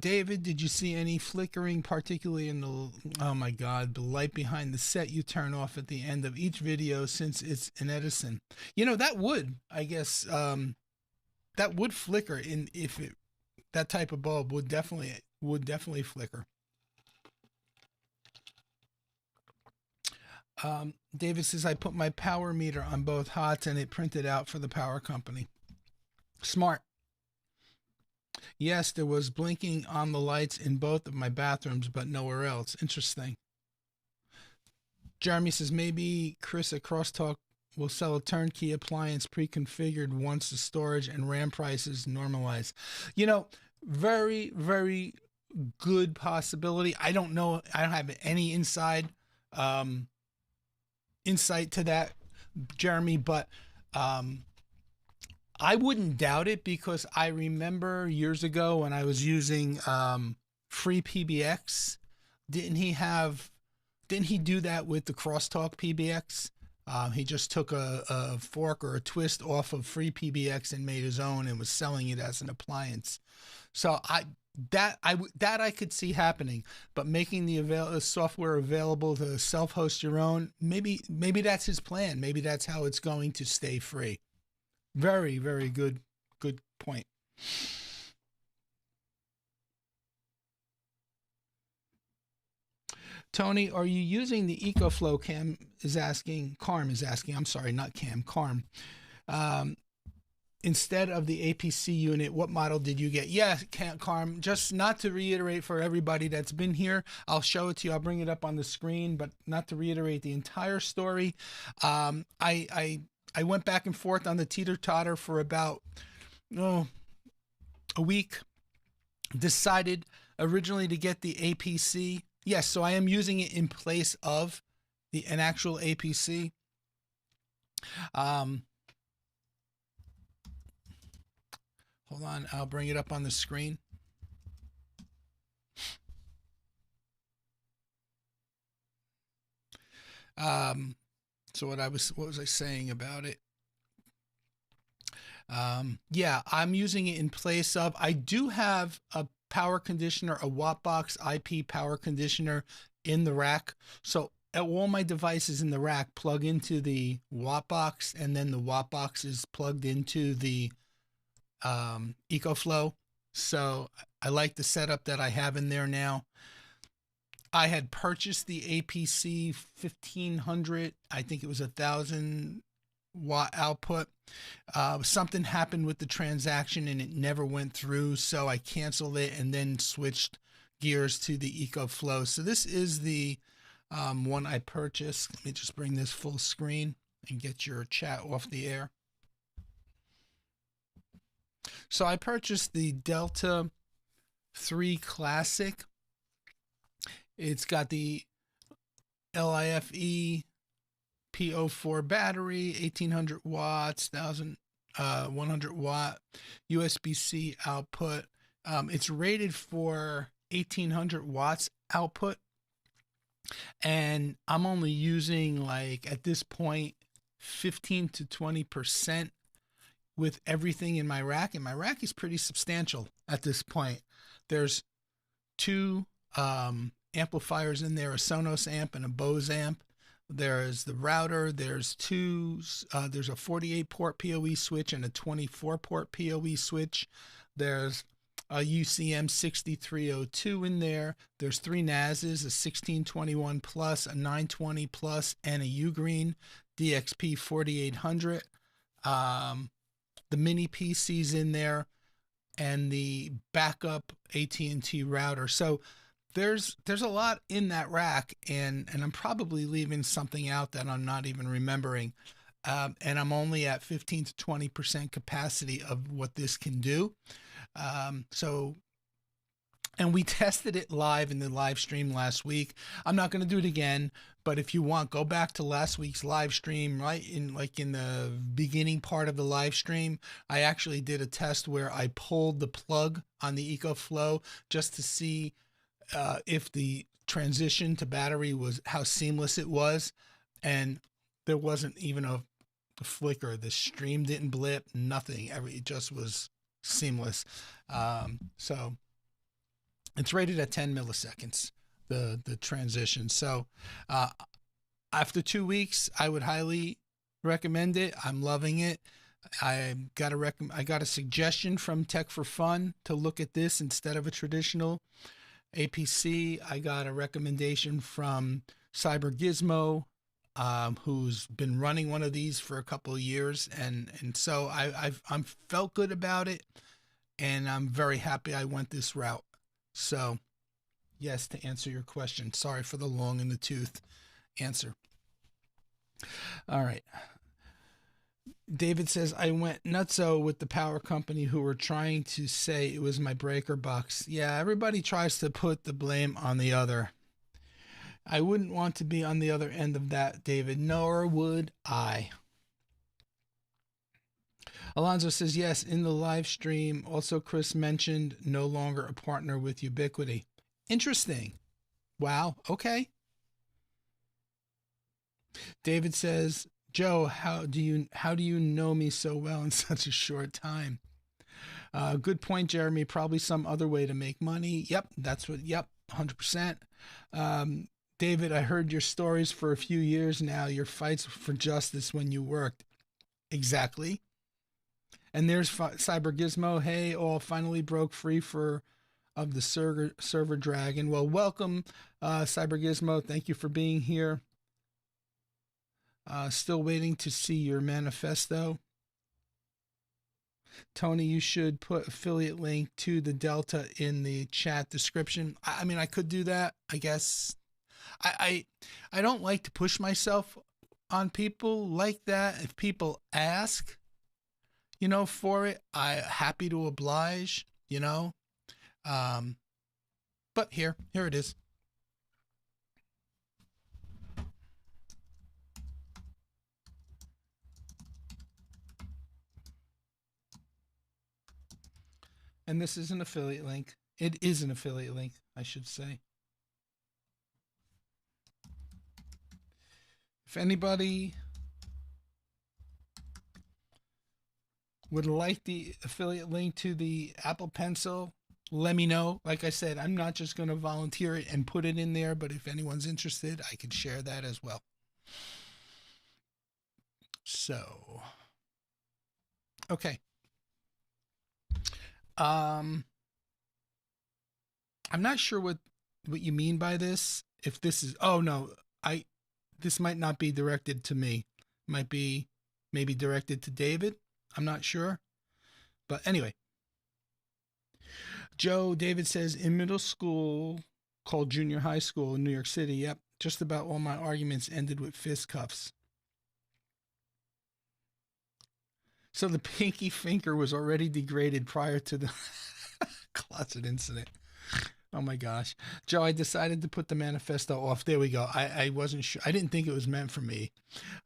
David, did you see any flickering, particularly in the, oh my God, the light behind the set you turn off at the end of each video since it's an Edison? You know, that would, I guess, that would flicker in if it, that type of bulb would definitely flicker. David says, I put my power meter on both HOTS and it printed out for the power company. Smart. Yes, there was blinking on the lights in both of my bathrooms, but nowhere else. Interesting. Jeremy says, maybe Chris at Crosstalk will sell a turnkey appliance pre-configured once the storage and RAM prices normalize. You know, very, very good possibility. I don't know. I don't have any insight to that, Jeremy, but I wouldn't doubt it, because I remember years ago when I was using free PBX, didn't he do that with the Crosstalk PBX? He just took a fork or a twist off of free PBX and made his own and was selling it as an appliance. So I could see happening, but making the software available to self-host your own, maybe that's his plan. Maybe that's how it's going to stay free. Very, very good point. Tony, are you using the EcoFlow? Carm is asking. I'm sorry, not Cam. Carm. Instead of the APC unit, what model did you get? Yeah, Carm, just not to reiterate for everybody that's been here, I'll show it to you. I'll bring it up on the screen, but not to reiterate the entire story. I went back and forth on the teeter-totter for about a week. Decided originally to get the APC. Yes, so I am using it in place of an actual APC. Hold on, I'll bring it up on the screen. So what was I saying about it? Yeah, I'm using it in place of, I do have a power conditioner, a Wattbox IP power conditioner in the rack. So all my devices in the rack plug into the Wattbox, and then the Wattbox is plugged into the EcoFlow. So I like the setup that I have in there now. I had purchased the APC 1500. I think it was 1,000 watt output. Something happened with the transaction and it never went through, so I canceled it and then switched gears to the EcoFlow. So this is the one I purchased. Let me just bring this full screen and get your chat off the air. So I purchased the Delta 3 Classic. It's got the LIFE P04 battery, 1800 watts, 100 watt USB-C output. It's rated for 1800 watts output, and I'm only using, like, at this point, 15 to 20% with everything in my rack, and my rack is pretty substantial at this point. There's 2 amplifiers in there, a Sonos amp and a Bose amp. There's the router, there's there's a 48 port PoE switch and a 24 port PoE switch. There's a UCM 6302 in there. There's three NASs, a 1621 Plus, a 920 Plus, and a Ugreen DXP 4800. The mini PC's in there, and the backup AT&T router. So there's a lot in that rack, and I'm probably leaving something out that I'm not even remembering. And I'm only at 15 to 20% capacity of what this can do. So, and we tested it live in the live stream last week. I'm not going to do it again, but if you want, go back to last week's live stream, right in the beginning part of the live stream. I actually did a test where I pulled the plug on the EcoFlow just to see if the transition to battery was how seamless it was, and there wasn't even a flicker. The stream didn't blip, nothing. It just was seamless. So it's rated at 10 milliseconds, the transition. So after 2 weeks, I would highly recommend it. I'm loving it. I got a suggestion from Tech for Fun to look at this instead of a traditional APC. I got a recommendation from Cyber Gizmo, who's been running one of these for a couple of years, and so I'm felt good about it, and I'm very happy I went this route. So, yes, to answer your question. Sorry for the long in the tooth answer. All right. David says, I went nutso with the power company who were trying to say it was my breaker box. Yeah, everybody tries to put the blame on the other. I wouldn't want to be on the other end of that, David, nor would I. Alonzo says, yes, in the live stream. Also, Chris mentioned no longer a partner with Ubiquity. Interesting. Wow. Okay. David says, Joe, how do you know me so well in such a short time? Good point, Jeremy. Probably some other way to make money. Yep, 100%. David, I heard your stories for a few years now, your fights for justice when you worked. Exactly. And there's Cyber Gizmo. Hey, all finally broke free of the server dragon. Well, welcome, Cyber Gizmo. Thank you for being here. Still waiting to see your manifesto. Tony, you should put affiliate link to the Delta in the chat description. I mean, I could do that, I guess. I don't like to push myself on people like that. If people ask, for it, I'm happy to oblige, but here it is. And this is an affiliate link. It is an affiliate link, I should say. If anybody would like the affiliate link to the Apple Pencil, let me know. Like I said, I'm not just going to volunteer it and put it in there, but if anyone's interested, I can share that as well. So, okay. I'm not sure what you mean by this. If this is, oh no, this might not be directed to me. It might be maybe directed to David. I'm not sure. But anyway, David says, in middle school called junior high school in New York City. Yep. Just about all my arguments ended with fistcuffs. So the pinky finger was already degraded prior to the closet incident. Oh my gosh. Joe, I decided to put the manifesto off. There we go. I wasn't sure. I didn't think it was meant for me.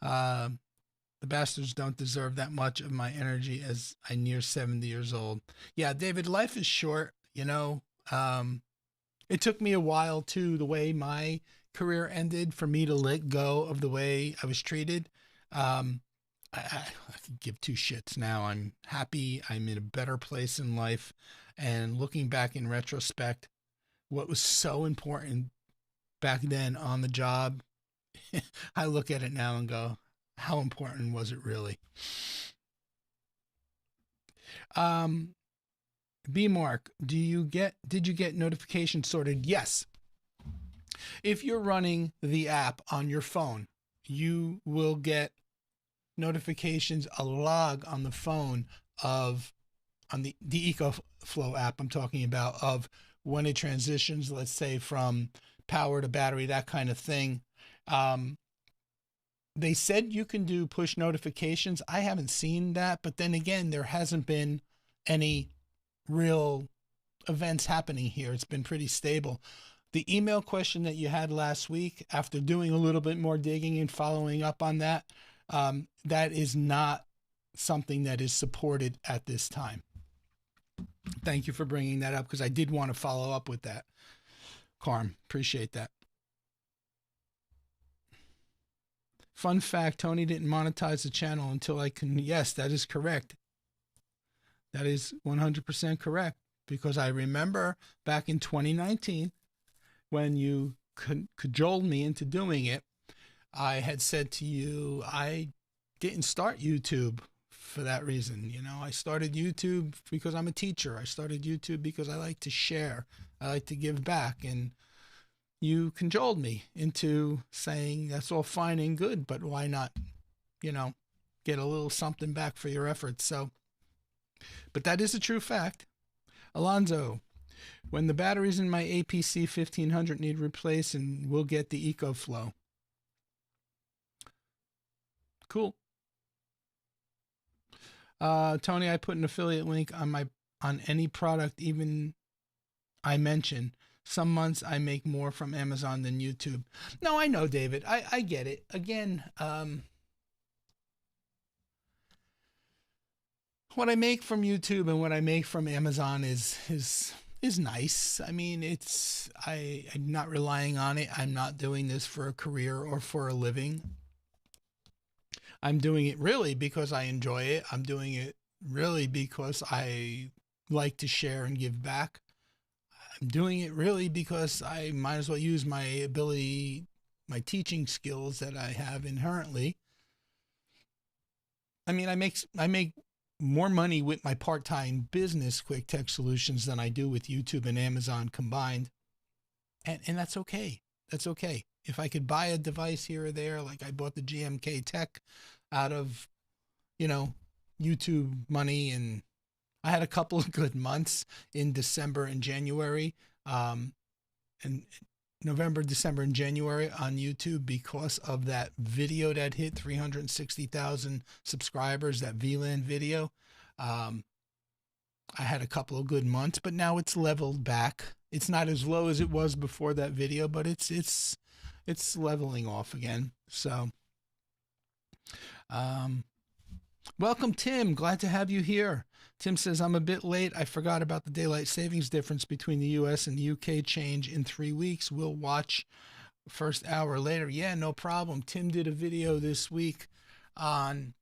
The bastards don't deserve that much of my energy as I near 70 years old. Yeah, David, life is short, It took me a while too, the way my career ended, for me to let go of the way I was treated. I could give two shits now. I'm happy. I'm in a better place in life. And looking back in retrospect, what was so important back then on the job, I look at it now and go, how important was it really? B Mark, did you get notifications sorted? Yes. If you're running the app on your phone, you will get notifications, a log on the phone of on the EcoFlow app I'm talking about, of when it transitions, let's say from power to battery, that kind of thing. They said you can do push notifications. I haven't seen that, but then again, there hasn't been any real events happening here. It's been pretty stable. The email question that you had last week, after doing a little bit more digging and following up on that, that is not something that is supported at this time. Thank you for bringing that up, because I did want to follow up with that. Carm, appreciate that. Fun fact, Tony didn't monetize the channel until I can. Yes, that is correct. That is 100% correct, because I remember back in 2019 when you cajoled me into doing it. I had said to you, I didn't start YouTube for that reason. You know, I started YouTube because I'm a teacher. I started YouTube because I like to share. I like to give back. And you cajoled me into saying that's all fine and good, but why not, you know, get a little something back for your efforts? So, but that is a true fact. Alonzo, when the batteries in my APC 1500 need replaced, and we'll get the EcoFlow. Cool. Tony, I put an affiliate link on any product even I mention. Some months I make more from Amazon than YouTube. No, I know, David. I get it. Again, what I make from YouTube and what I make from Amazon is nice. I mean, I'm not relying on it. I'm not doing this for a career or for a living. I'm doing it really because I enjoy it. I'm doing it really because I like to share and give back. I'm doing it really because I might as well use my ability, my teaching skills that I have inherently. I mean, I make more money with my part-time business, Quick Tech Solutions, than I do with YouTube and Amazon combined. And that's okay. That's okay. If I could buy a device here or there, like I bought the GMK Tech out of, you know, YouTube money, and I had a couple of good months in December and January, and November, December, and January on YouTube because of that video that hit 360,000 subscribers, that VLAN video. I had a couple of good months, but now it's leveled back. It's not as low as it was before that video, but it's leveling off again. So, welcome, Tim. Glad to have you here. Tim says, I'm a bit late. I forgot about the daylight savings difference between the US and the UK change in 3 weeks. We'll watch first hour later. Yeah, no problem. Tim did a video this week on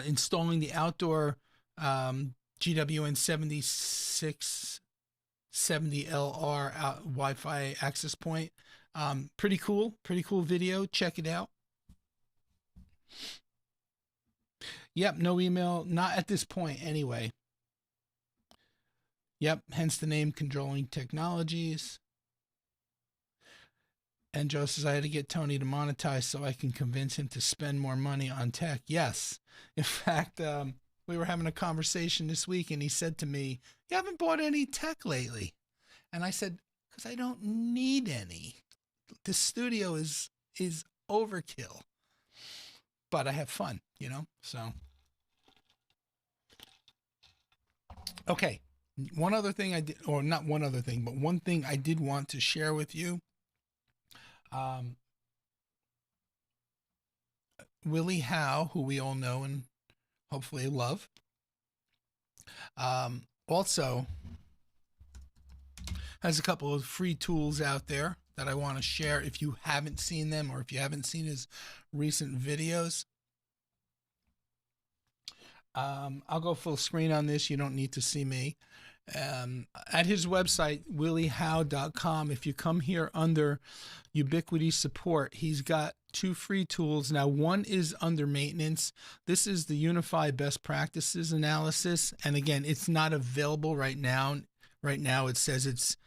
installing the outdoor GWN 7670LR Wi-Fi access point. Pretty cool video. Check it out. Yep, no email, not at this point anyway. Yep, hence the name Controlling Technologies. And Joe says, I had to get Tony to monetize so I can convince him to spend more money on tech. Yes. In fact, we were having a conversation this week, and he said to me, you haven't bought any tech lately. And I said, because I don't need any. The studio is overkill. But I have fun, you know, so. Okay. One other thing I did, or not one other thing, but one thing I did want to share with you. Willie Howe, who we all know and hopefully love, also has a couple of free tools out there that I want to share if you haven't seen them, or if you haven't seen his recent videos. I'll go full screen on this. You don't need to see me. At his website, williehowe.com, if you come here under Ubiquity Support, he's got two free tools. Now, one is under maintenance. This is the Unify Best Practices Analysis. And again, it's not available right now. Right now, it says it's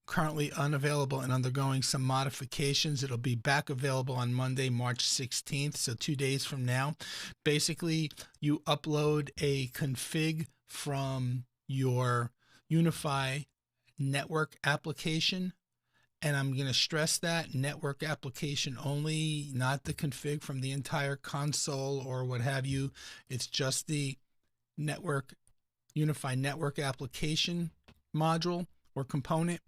currently unavailable and undergoing some modifications. It'll be back available on Monday, March 16th, so 2 days from now. Basically, you upload a config from your Unify network application. And I'm going to stress that network application only, not the config from the entire console or what have you. It's just the network, Unify network application module or component.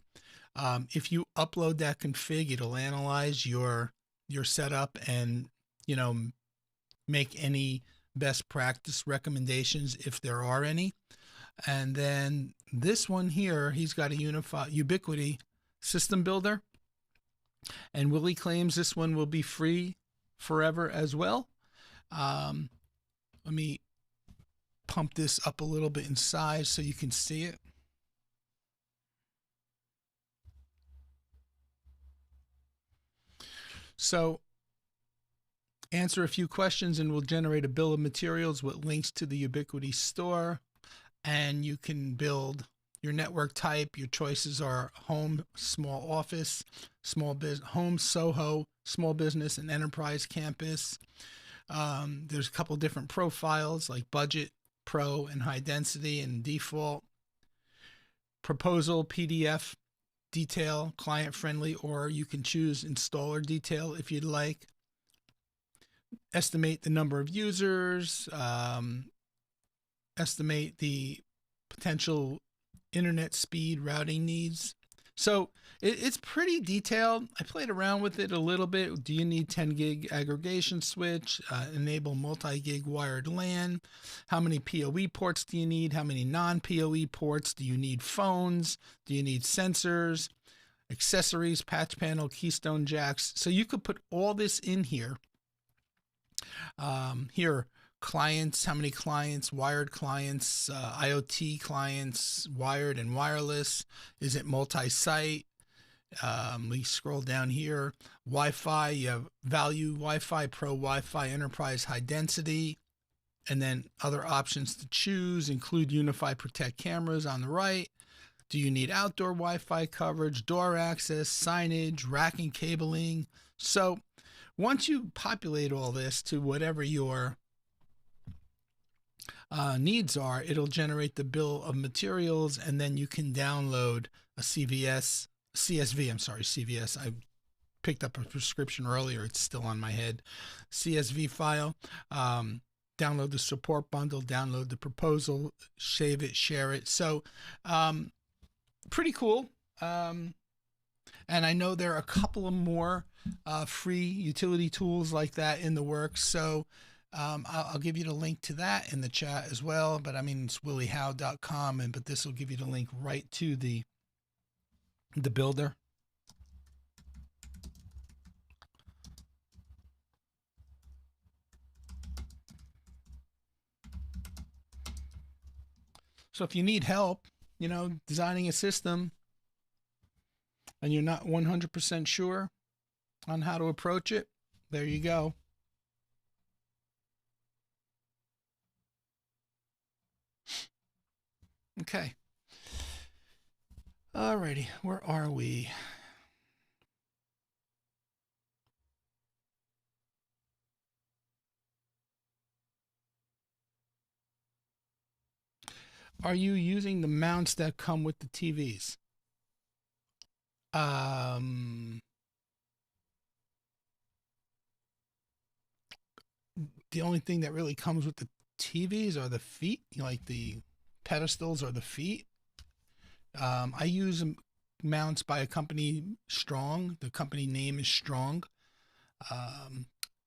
If you upload that config, it'll analyze your setup and, make any best practice recommendations if there are any. And then this one here, he's got a Ubiquity system builder, and Willie claims this one will be free forever as well. Let me pump this up a little bit in size so you can see it. So answer a few questions and we'll generate a bill of materials with links to the Ubiquity store, and you can build your network type. Your choices are home, small office, small business, home, SOHO, small business, and enterprise campus. There's a couple different profiles like budget, pro, and high density and default. Proposal, PDF, detail, client friendly, or you can choose installer detail if you'd like. Estimate the number of users, estimate the potential internet speed routing needs. So it's pretty detailed. I played around with it a little bit. Do you need 10 gig aggregation switch? Enable multi-gig wired LAN? How many PoE ports do you need? How many non-PoE ports? Do you need phones? Do you need sensors, accessories, patch panel, keystone jacks? So you could put all this in here. Here, clients, how many clients, wired clients, IoT clients, wired and wireless. Is it multi-site? We scroll down here. Wi-Fi, you have value Wi-Fi, pro Wi-Fi, enterprise, high density. And then other options to choose include Unify Protect cameras on the right. Do you need outdoor Wi-Fi coverage, door access, signage, racking, cabling? So once you populate all this to whatever your needs are, it'll generate the bill of materials, and then you can download a CSV. I picked up a prescription earlier. It's still on my head. CSV file. Download the support bundle, download the proposal, save it, share it. So pretty cool. And I know there are a couple of more free utility tools like that in the works. So I'll give you the link to that in the chat as well. But I mean, it's williehowe.com, but this will give you the link right to the builder. So if you need help, designing a system, and you're not 100% sure on how to approach it, there you go. Okay. Alrighty, where are we? Are you using the mounts that come with the TVs? The only thing that really comes with the TVs are the feet, like the pedestals or the feet. I use mounts by a company, Strong. The company name is Strong.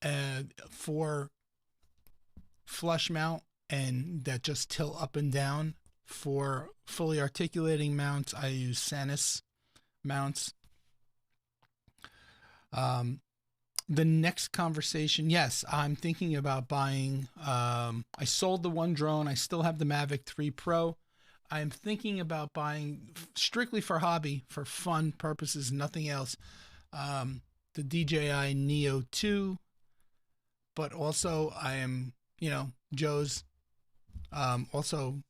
And for flush mount and that just tilt up and down. For fully articulating mounts, I use Sanus mounts. The next conversation, yes, I'm thinking about buying. I sold the one drone. I still have the Mavic 3 Pro. I'm thinking about buying strictly for hobby, for fun purposes, nothing else. the DJI Neo 2, but also I am, Joe's also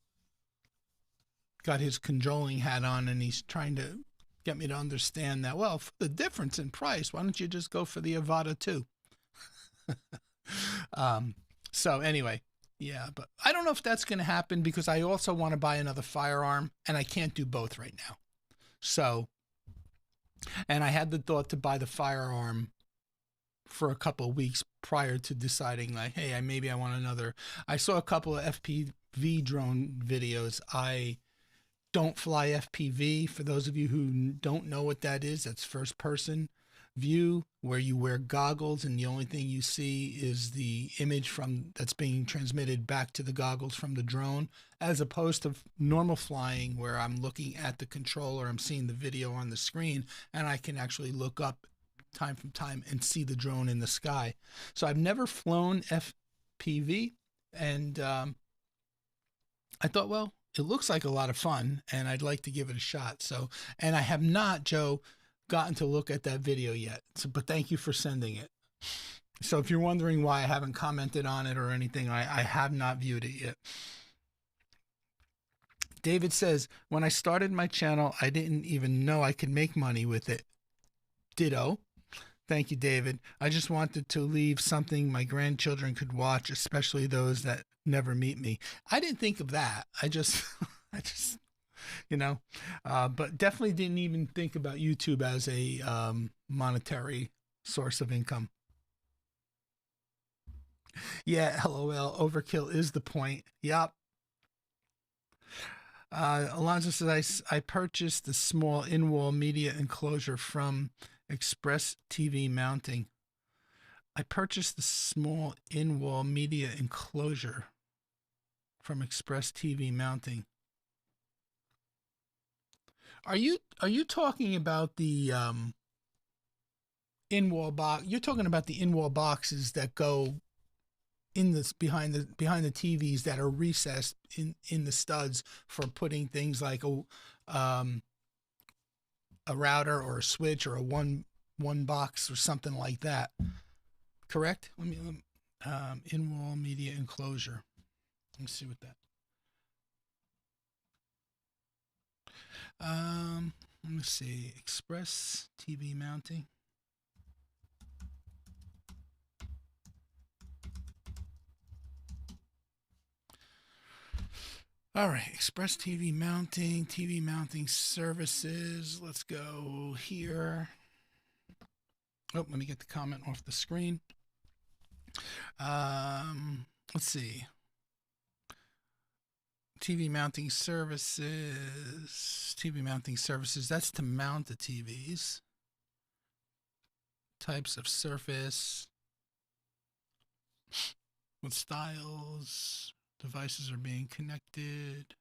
got his cajoling hat on, and he's trying to get me to understand that, well, for the difference in price, why don't you just go for the Avata 2? So anyway, yeah, but I don't know if that's going to happen because I also want to buy another firearm, and I can't do both right now. So, and I had the thought to buy the firearm for a couple of weeks prior to deciding, like, hey, maybe I want another. I saw a couple of FPV drone videos. I don't fly FPV. For those of you who don't know what that is, that's first person view, where you wear goggles and the only thing you see is the image from that's being transmitted back to the goggles from the drone, as opposed to normal flying where I'm looking at the controller, I'm seeing the video on the screen, and I can actually look up time from time and see the drone in the sky. So I've never flown FPV, and I thought, well, it looks like a lot of fun and I'd like to give it a shot. So, and I have not, Joe, gotten to look at that video yet. So, but thank you for sending it. So if you're wondering why I haven't commented on it or anything, I have not viewed it yet. David says, when I started my channel, I didn't even know I could make money with it. Ditto. Thank you, David. I just wanted to leave something my grandchildren could watch, especially those that never meet me. I didn't think of that. I just, but definitely didn't even think about YouTube as a monetary source of income. Yeah, LOL. Overkill is the point. Yep. Alonzo says, I purchased the small in-wall media enclosure from Express TV Mounting. I purchased the small in-wall media enclosure from Express TV Mounting. Are you talking about the in-wall box? You're talking about the in-wall boxes that go in this behind the TVs that are recessed in the studs for putting things like a router or a switch or a one box or something like that. Correct? Let me in-wall media enclosure. Let me see what that. Let me see. Express TV Mounting. All right, Express TV mounting services. Let's go here. Oh, let me get the comment off the screen. Let's see. TV mounting services. That's to mount the TVs. Types of surface. What styles devices are being connected.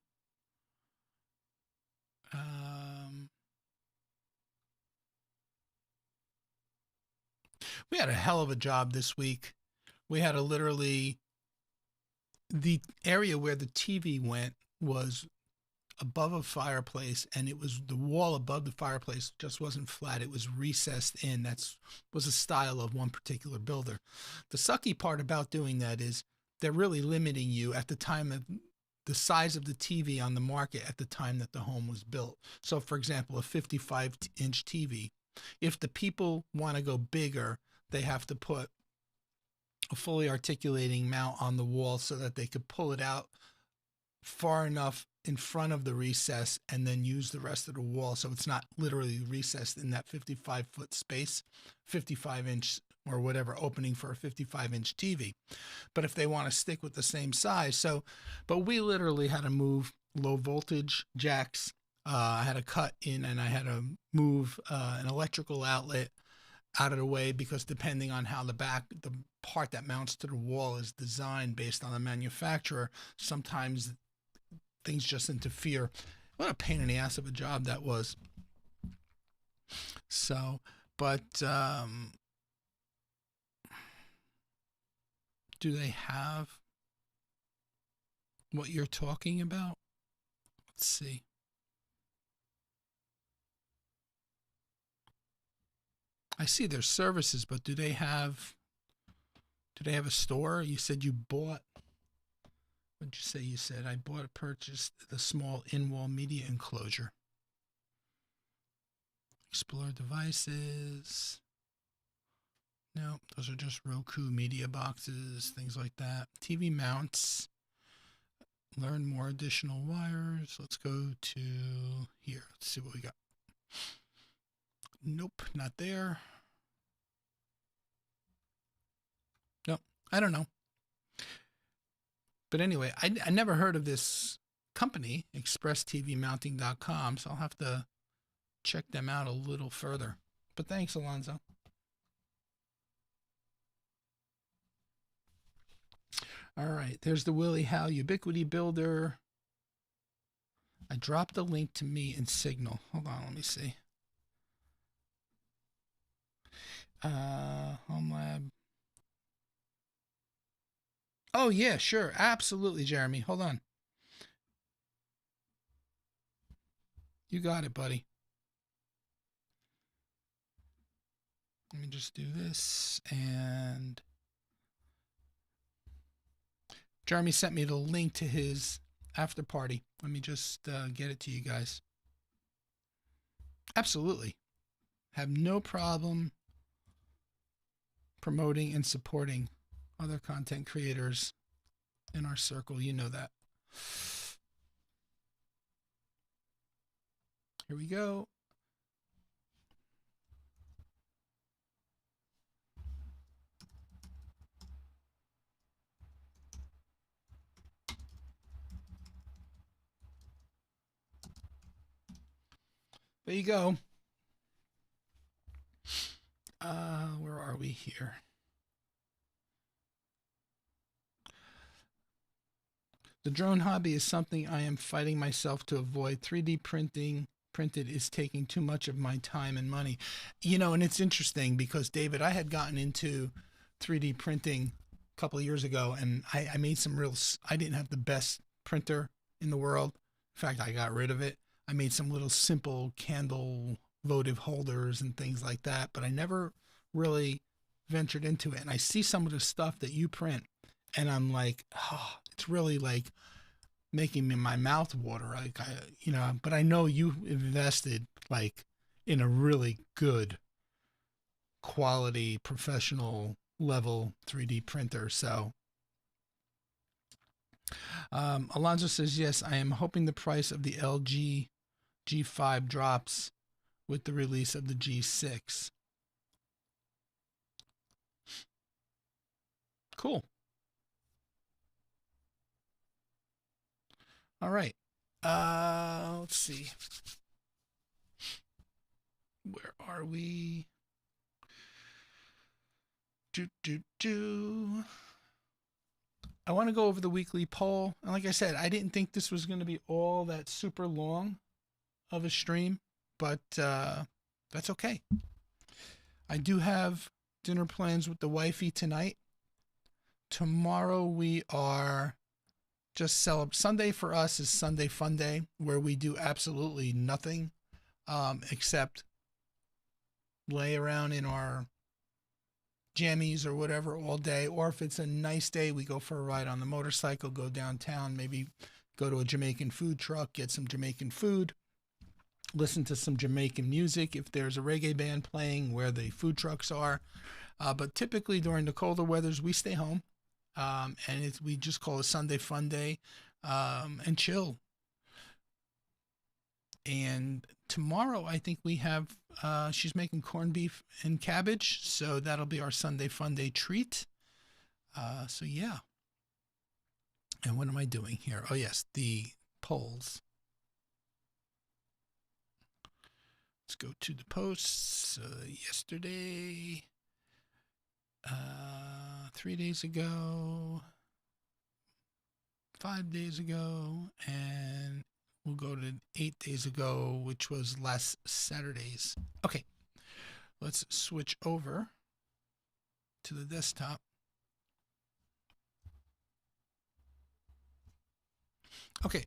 We had a hell of a job this week. We had the area where the TV went was above a fireplace, and it was the wall above the fireplace just wasn't flat. It was recessed in. That was a style of one particular builder. The sucky part about doing that is they're really limiting you at the time of the size of the TV on the market at the time that the home was built. So for example, a 55-inch TV, if the people want to go bigger, they have to put a fully articulating mount on the wall so that they could pull it out far enough in front of the recess and then use the rest of the wall so it's not literally recessed in that 55-foot space, 55-inch or whatever opening for a 55-inch TV. But if they want to stick with the same size, but we literally had to move low voltage jacks. I had to cut in and I had to move an electrical outlet out of the way because depending on how the part that mounts to the wall is designed based on the manufacturer, sometimes things just interfere. What a pain in the ass of a job that was. So, but do they have what you're talking about? Let's see. I see their services, but do they have a store? You said you bought. What'd you say? You said I purchased the small in-wall media enclosure. Explore devices. No, those are just Roku media boxes, things like that. TV mounts. Learn more additional wires. Let's go to here. Let's see what we got. Nope, not there. Nope, I don't know. But anyway, I never heard of this company, expresstvmounting.com, so I'll have to check them out a little further. But thanks, Alonzo. All right, there's the Willie Howe Ubiquity Builder. I dropped the link to me in Signal. Hold on, let me see. Home Lab. Oh, yeah, sure. Absolutely, Jeremy. Hold on. You got it, buddy. Let me just do this. And Jeremy sent me the link to his after party. Let me just get it to you guys. Absolutely. Have no problem promoting and supporting other content creators in our circle. You know that. Here we go. There you go. Where are we here? The drone hobby is something I am fighting myself to avoid. 3D printed is taking too much of my time and money. You know, and it's interesting because, David, I had gotten into 3D printing a couple of years ago, and I made some I didn't have the best printer in the world. In fact, I got rid of it. I made some little simple candle votive holders and things like that, but I never really ventured into it. And I see some of the stuff that you print, and I'm like, oh, it's really like making my mouth water. Like, but I know you invested like in a really good quality professional level 3D printer. So Alonzo says, yes, I am hoping the price of the LG G5 drops with the release of the G6. Cool. All right. Let's see. Where are we? I want to go over the weekly poll. And like I said, I didn't think this was going to be all that super long of a stream, but that's okay. I do have dinner plans with the wifey tonight. Tomorrow we are just Sunday for us is Sunday Fun Day, where we do absolutely nothing except lay around in our jammies or whatever all day. Or if it's a nice day, we go for a ride on the motorcycle, go downtown, maybe go to a Jamaican food truck, get some Jamaican food, listen to some Jamaican music if there's a reggae band playing where the food trucks are. But typically during the colder weathers, we stay home. And we just call it Sunday Fun Day, and chill. And tomorrow, I think we have, she's making corned beef and cabbage. So that'll be our Sunday Fun Day treat. So yeah. And what am I doing here? Oh yes, the polls. Let's go to the posts. Yesterday, 3 days ago, 5 days ago, and we'll go to 8 days ago, which was last Saturday's. Okay, let's switch over to the desktop. Okay,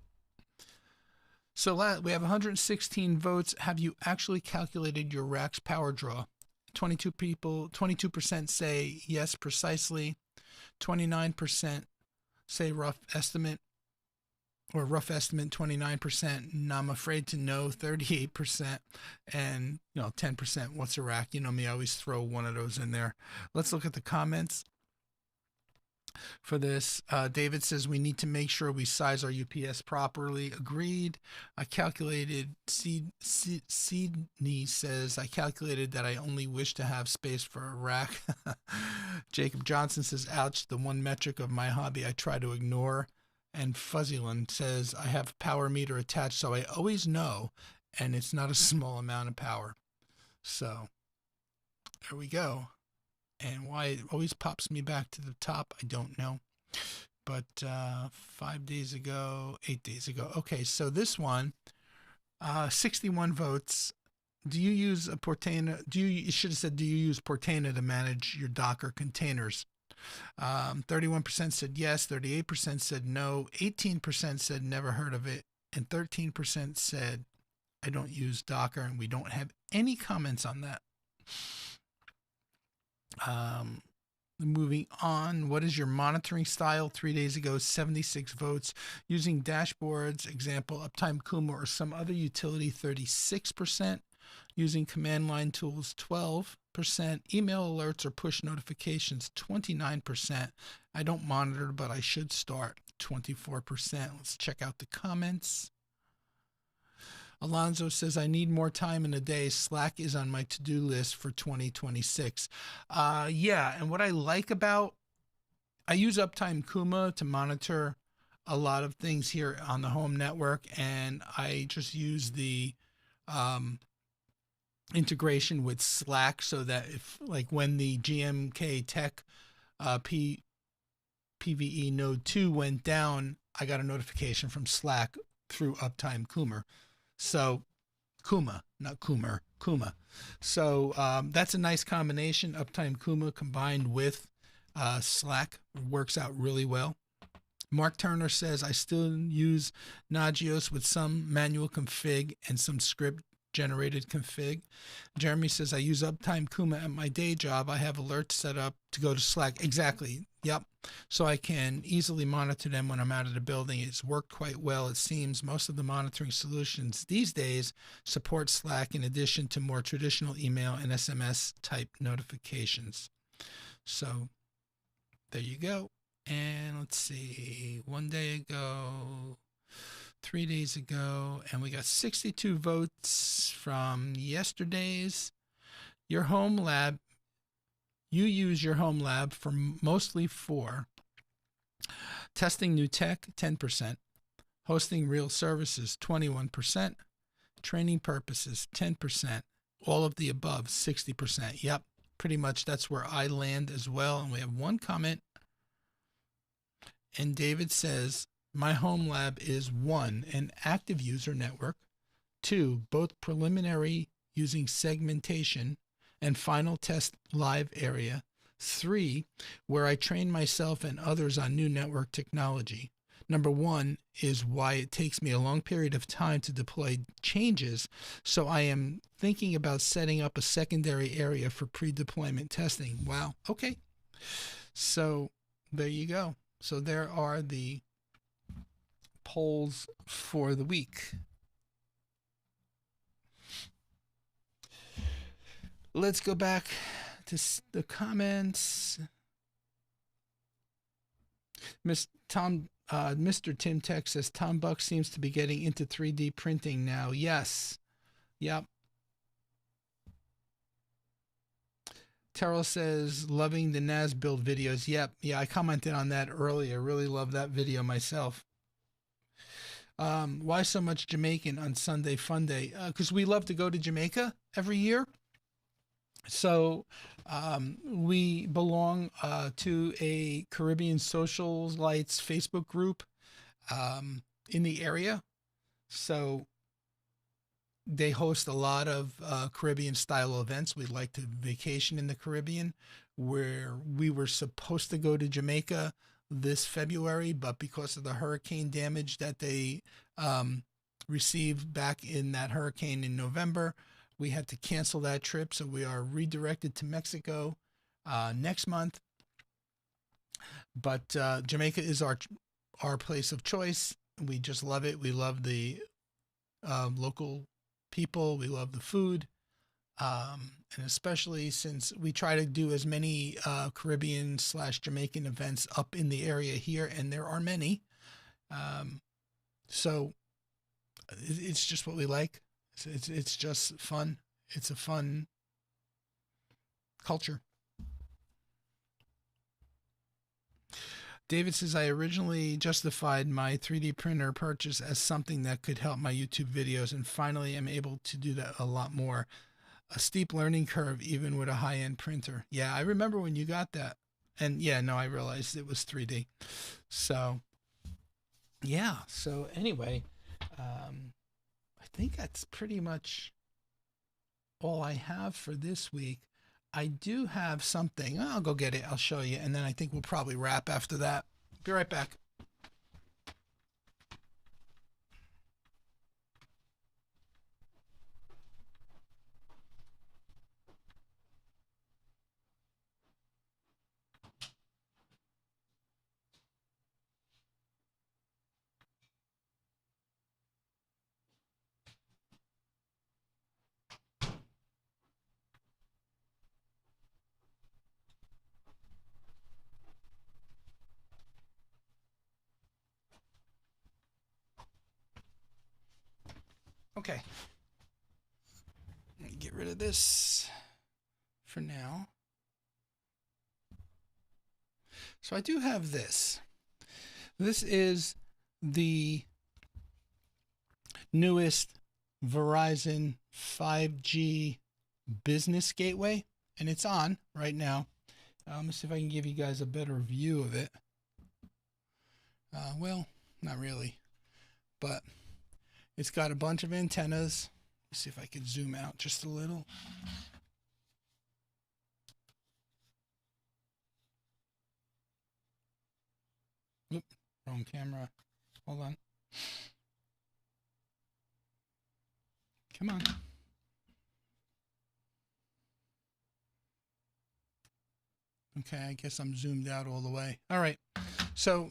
so we have 116 votes. Have you actually calculated your rack's power draw? 22% say yes, precisely. 29% say rough estimate, or rough estimate 29%, and I'm afraid to know 38%, and 10% what's a rack. You know me, I always throw one of those in there. Let's look at the comments for this. David says we need to make sure we size our UPS properly. Agreed. I calculated. Sydney says I calculated that I only wish to have space for a rack. Jacob Johnson says, ouch, the one metric of my hobby I try to ignore. And Fuzzyland says I have a power meter attached, so I always know, and it's not a small amount of power. So there we go. And why it always pops me back to the top, I don't know. But 8 days ago. Okay, so this one, 61 votes. Do you use a Portainer? You should have said, do you use Portainer to manage your Docker containers? 31% said yes, 38% said no, 18% said never heard of it, and 13% said I don't use Docker, and we don't have any comments on that. Moving on, what is your monitoring style? 3 days ago, 76 votes. Using dashboards, example, Uptime Kuma or some other utility, 36%. Using command line tools, 12%. Email alerts or push notifications, 29%. I don't monitor, but I should start, 24%. Let's check out the comments. Alonzo says, I need more time in a day. Slack is on my to-do list for 2026. Yeah, and what I like about, I use Uptime Kuma to monitor a lot of things here on the home network, and I just use the integration with Slack so that if, like, when the GMK Tech PVE Node 2 went down, I got a notification from Slack through Uptime Kuma. So Kuma, not Coomer, Kuma. So that's a nice combination. Uptime Kuma combined with Slack works out really well. Mark Turner says, I still use Nagios with some manual config and some script generated config. Jeremy says, I use Uptime Kuma at my day job. I have alerts set up to go to Slack. Exactly. Yep. So I can easily monitor them when I'm out of the building. It's worked quite well. It seems most of the monitoring solutions these days support Slack in addition to more traditional email and SMS type notifications. So there you go. And let's see, 1 day ago, 3 days ago, and we got 62 votes from yesterday's. Your home lab, you use your home lab for mostly for testing new tech, 10%, hosting real services, 21%, training purposes, 10%, all of the above, 60%. Yep, pretty much that's where I land as well. And we have one comment, and David says, my home lab is 1, an active user network, 2, both preliminary using segmentation and final test live area, 3, where I train myself and others on new network technology. Number 1 is why it takes me a long period of time to deploy changes, so I am thinking about setting up a secondary area for pre-deployment testing. Wow, okay. So there you go. So there are the polls for the week. Let's go back to the comments. Mr. Tim Tech says Tom Buck seems to be getting into 3D printing now. Yes. Yep. Terrell says loving the NAS build videos. Yep. Yeah, I commented on that earlier. Really love that video myself. Why so much Jamaican on Sunday Fun Day? Because we love to go to Jamaica every year. So we belong to a Caribbean Socialites Facebook group in the area. So they host a lot of Caribbean style events. We'd like to vacation in the Caribbean, where we were supposed to go to Jamaica this February, but because of the hurricane damage that they received back in that hurricane in November, we had to cancel that trip. So we are redirected to Mexico next month. But Jamaica is our place of choice. We just love it. We love the local people. We love the food. And especially since we try to do as many Caribbean/Jamaican events up in the area here, and there are many. So it's just what we like. It's just fun. It's a fun culture. David says, I originally justified my 3D printer purchase as something that could help my YouTube videos, and finally am able to do that a lot more. A steep learning curve, even with a high-end printer. Yeah, I remember when you got that. And yeah, no, I realized it was 3D. So, yeah. So anyway, I think that's pretty much all I have for this week. I do have something. I'll go get it. I'll show you. And then I think we'll probably wrap after that. Be right back. Okay. Get rid of this for now. So I do have this. This is the newest Verizon 5G business gateway, and it's on right now. Let me see if I can give you guys a better view of it. Well, not really, but it's got a bunch of antennas. Let's see if I can zoom out just a little. Oop, wrong camera. Hold on. Come on. Okay, I guess I'm zoomed out all the way. All right. So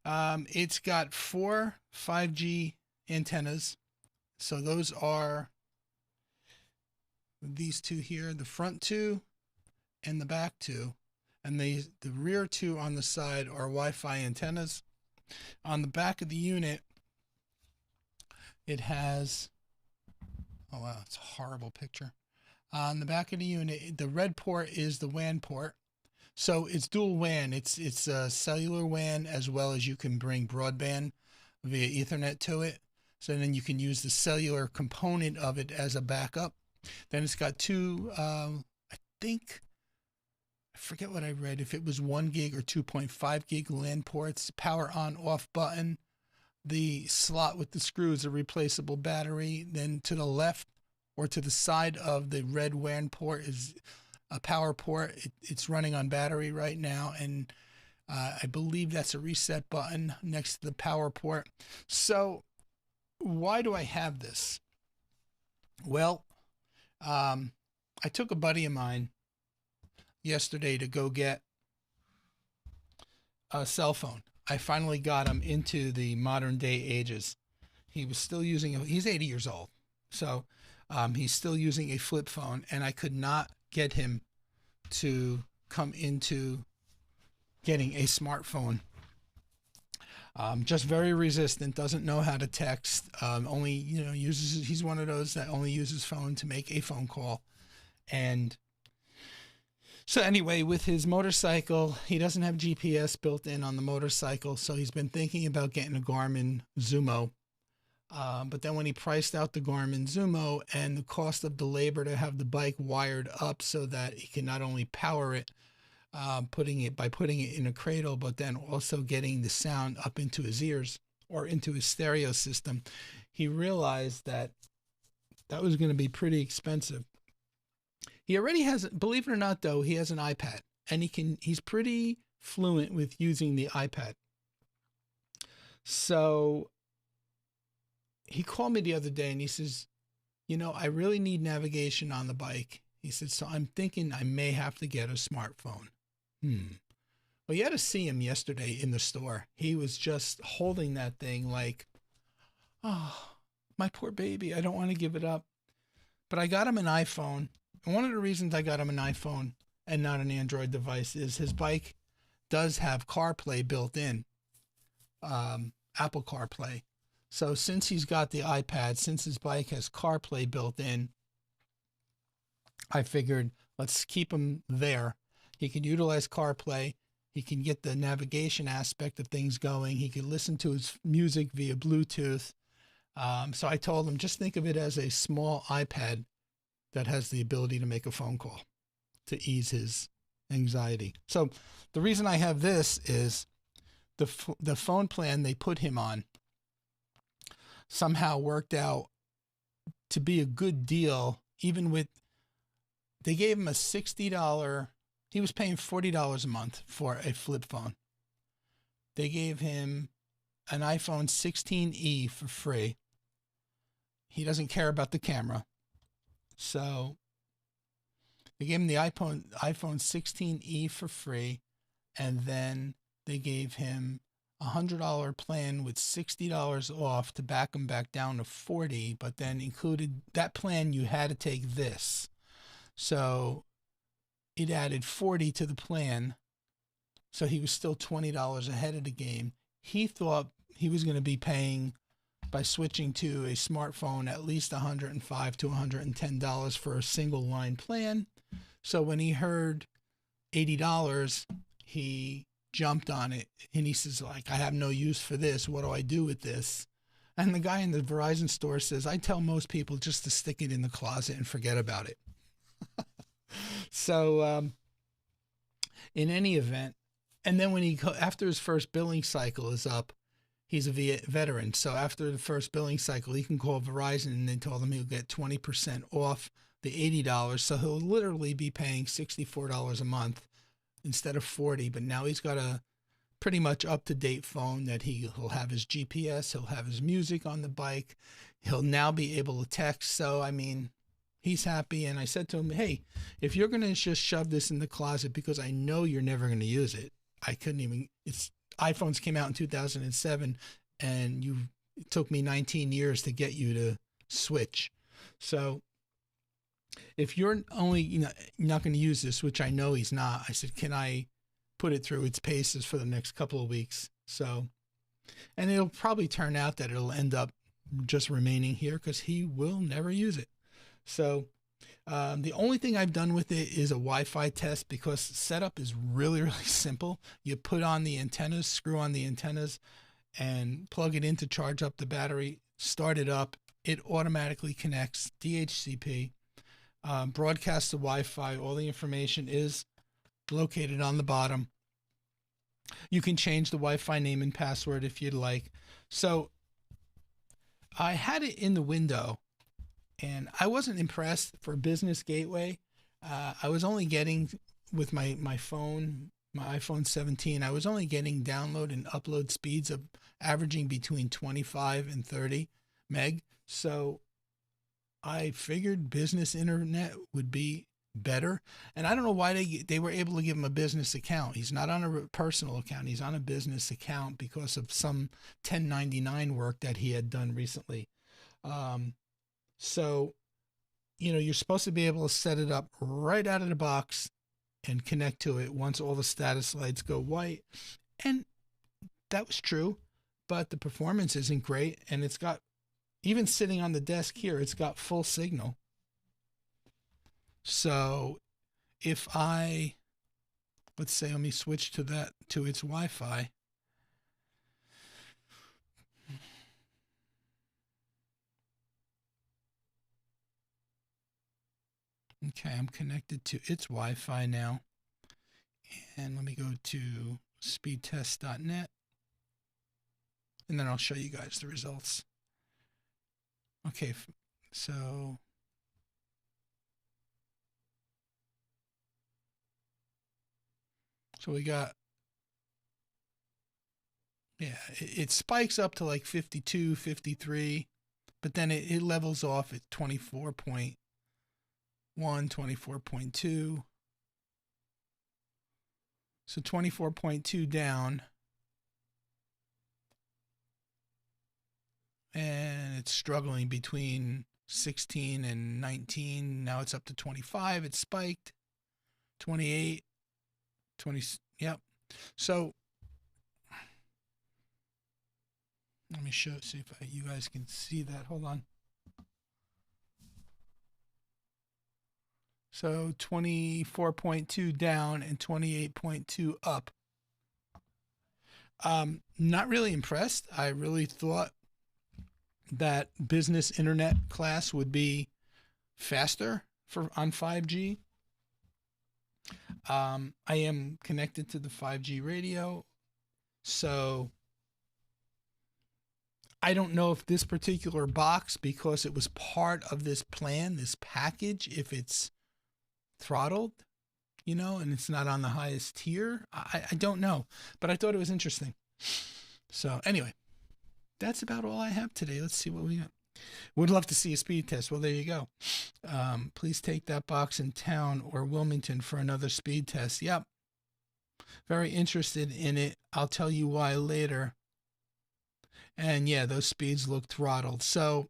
it's got 4 5G antennas. So those are these 2 here, the front 2 and the back 2. And the rear 2 on the side are Wi-Fi antennas. On the back of the unit, it has, oh wow, it's a horrible picture. On the back of the unit, the red port is the WAN port. So it's dual WAN. It's cellular WAN, as well as you can bring broadband via Ethernet to it. So then you can use the cellular component of it as a backup. Then it's got 2, I forget what I read, if it was 1 gig or 2.5 gig LAN ports, power on off button. The slot with the screw is a replaceable battery. Then to the left or to the side of the red WAN port is a power port. It's running on battery right now, and I believe that's a reset button next to the power port. So why do I have this? Well, I took a buddy of mine yesterday to go get a cell phone. I finally got him into the modern day ages. He was still using, he's 80 years old. So he's still using a flip phone, and I could not get him to come into getting a smartphone. Just very resistant, doesn't know how to text, only, uses, he's one of those that only uses phone to make a phone call. And so anyway, with his motorcycle, he doesn't have GPS built in on the motorcycle, so he's been thinking about getting a Garmin Zumo. But then when he priced out the Garmin Zumo and the cost of the labor to have the bike wired up so that he can not only power it, putting it in a cradle, but then also getting the sound up into his ears or into his stereo system, he realized that that was going to be pretty expensive. He already has, believe it or not, though, he has an iPad, and he's pretty fluent with using the iPad. So he called me the other day and he says, I really need navigation on the bike. He said, so I'm thinking I may have to get a smartphone. Well, you had to see him yesterday in the store. He was just holding that thing like, oh, my poor baby. I don't want to give it up. But I got him an iPhone. And one of the reasons I got him an iPhone and not an Android device is his bike does have CarPlay built in, Apple CarPlay. So since he's got the iPad, since his bike has CarPlay built in, I figured let's keep him there. He can utilize CarPlay. He can get the navigation aspect of things going. He can listen to his music via Bluetooth. So I told him, just think of it as a small iPad that has the ability to make a phone call to ease his anxiety. So the reason I have this is the phone plan they put him on somehow worked out to be a good deal, even with, they gave him a $60, he was paying $40 a month for a flip phone. They gave him an iPhone 16e for free. He doesn't care about the camera. So they gave him the iPhone 16e for free, and then they gave him a $100 plan with $60 off to back him back down to $40, but then included that plan, you had to take this. So it added $40 to the plan. So he was still $20 ahead of the game. He thought he was going to be paying, by switching to a smartphone, at least $105 to $110 for a single line plan. So when he heard $80, he jumped on it, and he says, like, I have no use for this. What do I do with this? And the guy in the Verizon store says, I tell most people just to stick it in the closet and forget about it. So in any event, and then when after his first billing cycle is up, he's a veteran. So after the first billing cycle, he can call Verizon, and they told him he'll get 20% off the $80. So he'll literally be paying $64 a month instead of $40. But now he's got a pretty much up-to-date phone that he'll have his GPS, he'll have his music on the bike, he'll now be able to text. So, I mean, he's happy. And I said to him, hey, if you're going to just shove this in the closet because I know you're never going to use it, I couldn't even, iPhones came out in 2007, and it took me 19 years to get you to switch. So if you're only, not going to use this, which I know he's not, I said, can I put it through its paces for the next couple of weeks? So, and it'll probably turn out that it'll end up just remaining here because he will never use it. So the only thing I've done with it is a Wi-Fi test, because setup is really, really simple. You put on the antennas, screw on the antennas, and plug it in to charge up the battery, start it up. It automatically connects DHCP, broadcasts the Wi-Fi. All the information is located on the bottom. You can change the Wi-Fi name and password if you'd like. So I had it in the window, and I wasn't impressed for business gateway. I was only getting, with my phone, my iPhone 17, I was only getting download and upload speeds of averaging between 25 and 30 meg. So I figured business internet would be better. And I don't know why they were able to give him a business account. He's not on a personal account. He's on a business account because of some 1099 work that he had done recently. So, you're supposed to be able to set it up right out of the box and connect to it once all the status lights go white. And that was true, but the performance isn't great. And it's got, even sitting on the desk here, it's got full signal. So if let's say, let me switch to its Wi-Fi. Okay, I'm connected to its Wi-Fi now. And let me go to speedtest.net. And then I'll show you guys the results. Okay, so we got, it spikes up to like 52, 53. but then it levels off at 24.1, 24.2. So 24.2 down. And it's struggling between 16 and 19. Now it's up to 25. It spiked. 28, 20. Yep. So let me see if you guys can see that. Hold on. So 24.2 down and 28.2 up. Not really impressed. I really thought that business internet class would be faster on 5G. I am connected to the 5G radio, so I don't know if this particular box, because it was part of this plan, this package, if it's throttled, and it's not on the highest tier. I don't know, but I thought it was interesting. So anyway, that's about all I have today. Let's see what we got. Would love to see a speed test. Well, there you go. Please take that box in town or Wilmington for another speed test. Yep. Very interested in it. I'll tell you why later. And yeah, those speeds look throttled. So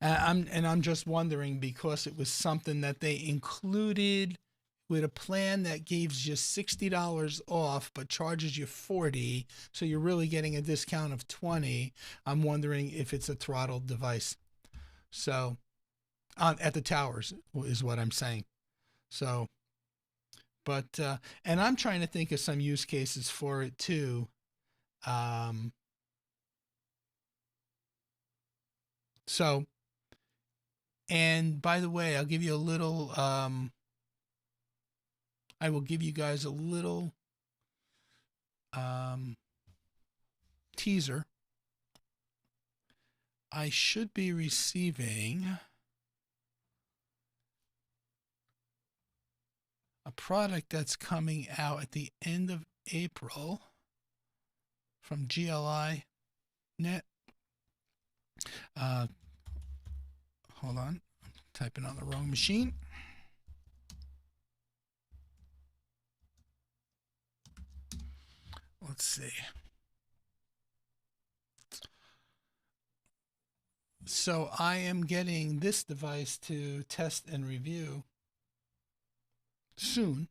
I'm just wondering, because it was something that they included with a plan that gives you $60 off but charges you $40, so you're really getting a discount of $20. I'm wondering if it's a throttled device. So at the towers is what I'm saying. So, but and I'm trying to think of some use cases for it too. So, and by the way, I'll give you a little I will give you guys a little teaser. I should be receiving a product that's coming out at the end of April from GLI Net. Hold on, I'm typing on the wrong machine. Let's see. So I am getting this device to test and review soon.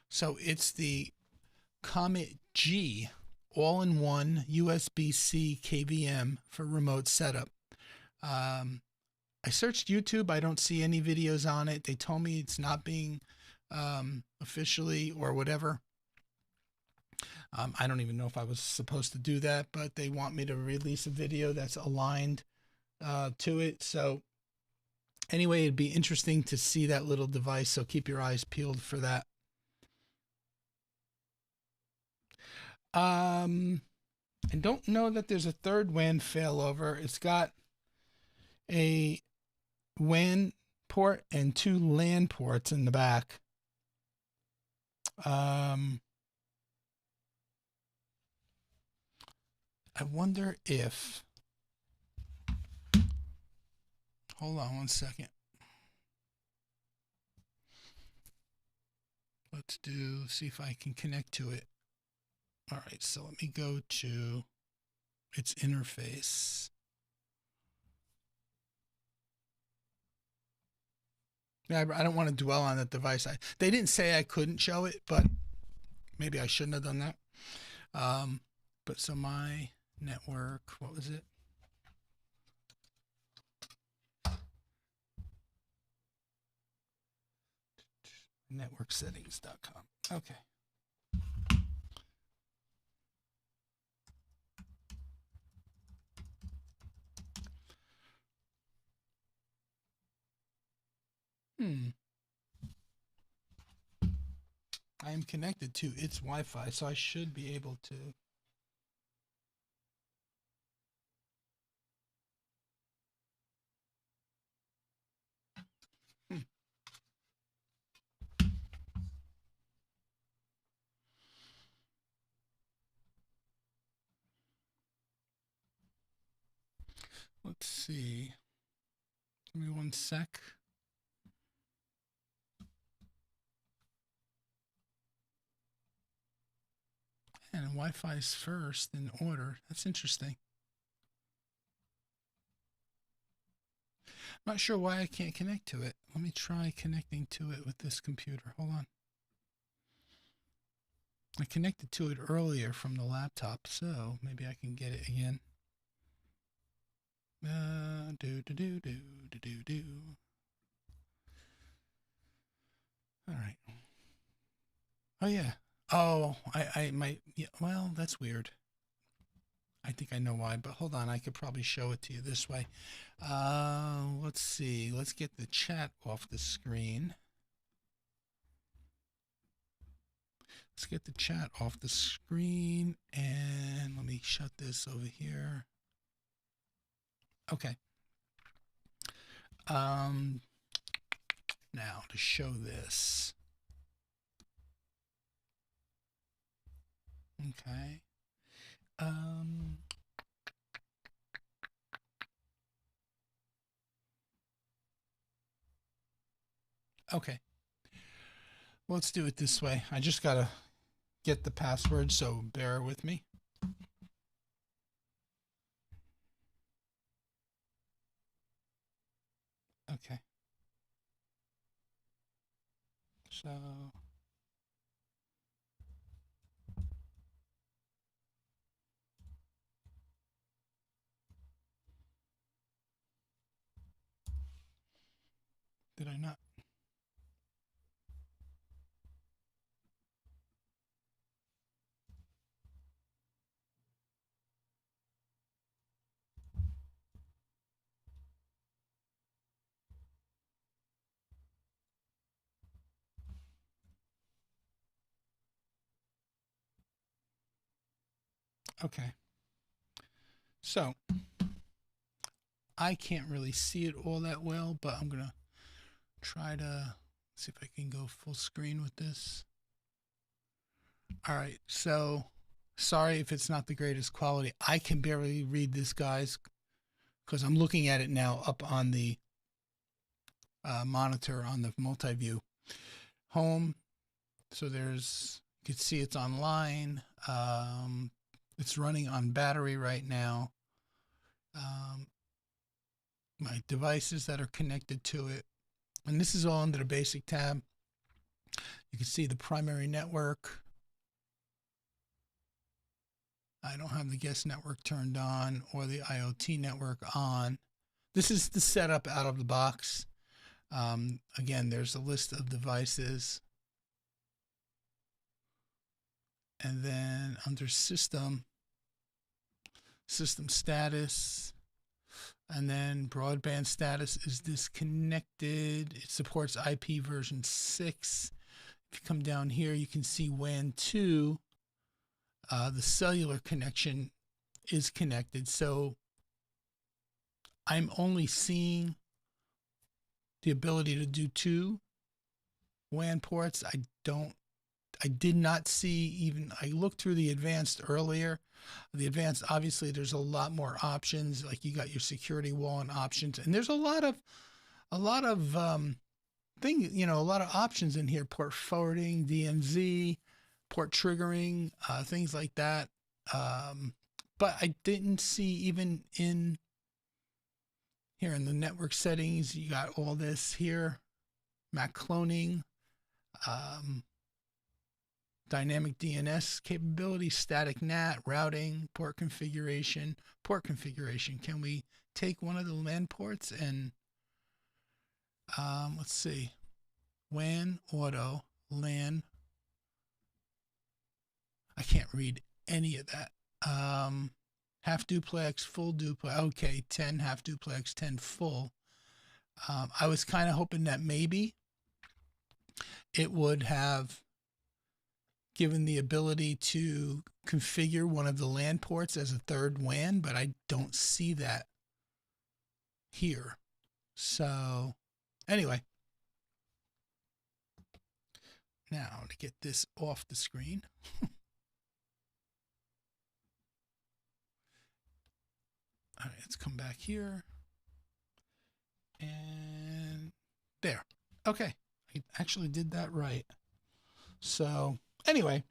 So it's the Comet G all-in-one USB-C KVM for remote setup. I searched YouTube. I don't see any videos on it. They told me it's not being officially or whatever. I don't even know if I was supposed to do that, but they want me to release a video that's aligned to it. So anyway, it'd be interesting to see that little device. So keep your eyes peeled for that. I don't know that there's a third WAN failover. It's got a WAN port and 2 LAN ports in the back. I wonder if, hold on one second. Let's see if I can connect to it. All right, so let me go to its interface. Yeah, I don't want to dwell on that device. They didn't say I couldn't show it, but maybe I shouldn't have done that. But so my network, what was it? Networksettings.com. Okay. I am connected to its Wi-Fi, so I should be able to. Let's see. Give me 1 sec. And Wi-Fi's first in order. That's interesting. I'm not sure why I can't connect to it. Let me try connecting to it with this computer. Hold on. I connected to it earlier from the laptop, so maybe I can get it again. All right. Oh yeah. Oh, I might. Yeah. Well, that's weird. I think I know why, but hold on. I could probably show it to you this way. Let's see. Let's get the chat off the screen. Let's get the chat off the screen, and let me shut this over here. Okay. Now to show this. Okay. Okay. Let's do it this way. I just gotta get the password, so bear with me. Okay. So did I not? Okay. So I can't really see it all that well, but I'm gonna try to see if I can go full screen with this. All right. So sorry if it's not the greatest quality. I can barely read this, guys, because I'm looking at it now up on the monitor on the multi-view. Home. So there's, you can see it's online. It's running on battery right now. My devices that are connected to it. And this is all under the basic tab. You can see the primary network. I don't have the guest network turned on or the IoT network on. This is the setup out of the box. Again, there's a list of devices. And then under system status, and then broadband status is disconnected. It supports IP version 6. If you come down here, you can see WAN 2. The cellular connection is connected. So I'm only seeing the ability to do 2 WAN ports. I did not see even, I looked through the advanced earlier. The advanced, obviously there's a lot more options. Like you got your security wall and options, and there's a lot of thing, you know, a lot of options in here. Port forwarding, DMZ, port triggering, things like that. But I didn't see even in here in the network settings, you got all this here, MAC cloning, dynamic DNS capability, static NAT, routing, port configuration. Can we take one of the LAN ports and let's see, WAN, auto, LAN. I can't read any of that. Half duplex, full duplex. Okay, 10 half duplex, 10 full. I was kind of hoping that maybe it would have given the ability to configure one of the LAN ports as a third WAN, but I don't see that here. So anyway, now to get this off the screen. All right, let's come back here. And there. Okay. I actually did that right. So anyway,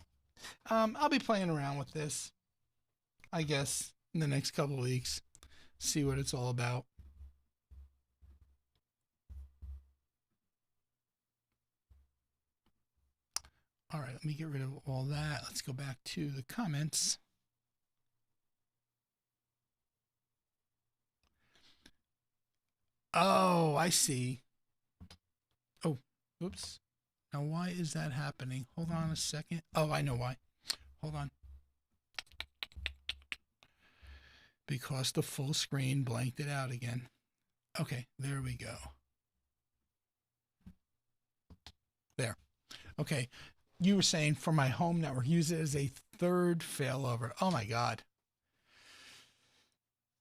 I'll be playing around with this, I guess, in the next couple of weeks. See what it's all about. All right, let me get rid of all that. Let's go back to the comments. Oh, I see. Oh, oops. Now, why is that happening? Hold on a second. Oh, I know why. Hold on. Because the full screen blanked it out again. Okay, there we go. There. Okay, you were saying for my home network, use it as a third failover. Oh my God.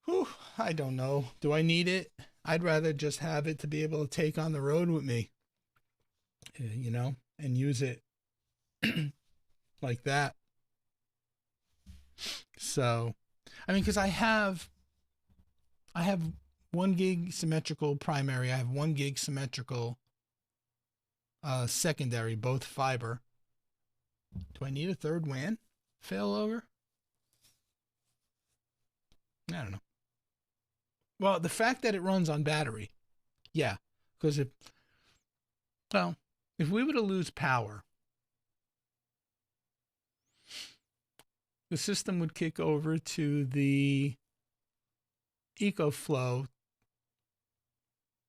Whew, I don't know. Do I need it? I'd rather just have it to be able to take on the road with me, you know, and use it like that. So, I mean, because I have 1 gig symmetrical primary. I have 1 gig symmetrical secondary, both fiber. Do I need a third WAN failover? I don't know. Well, the fact that it runs on battery, yeah, because if we were to lose power, the system would kick over to the EcoFlow,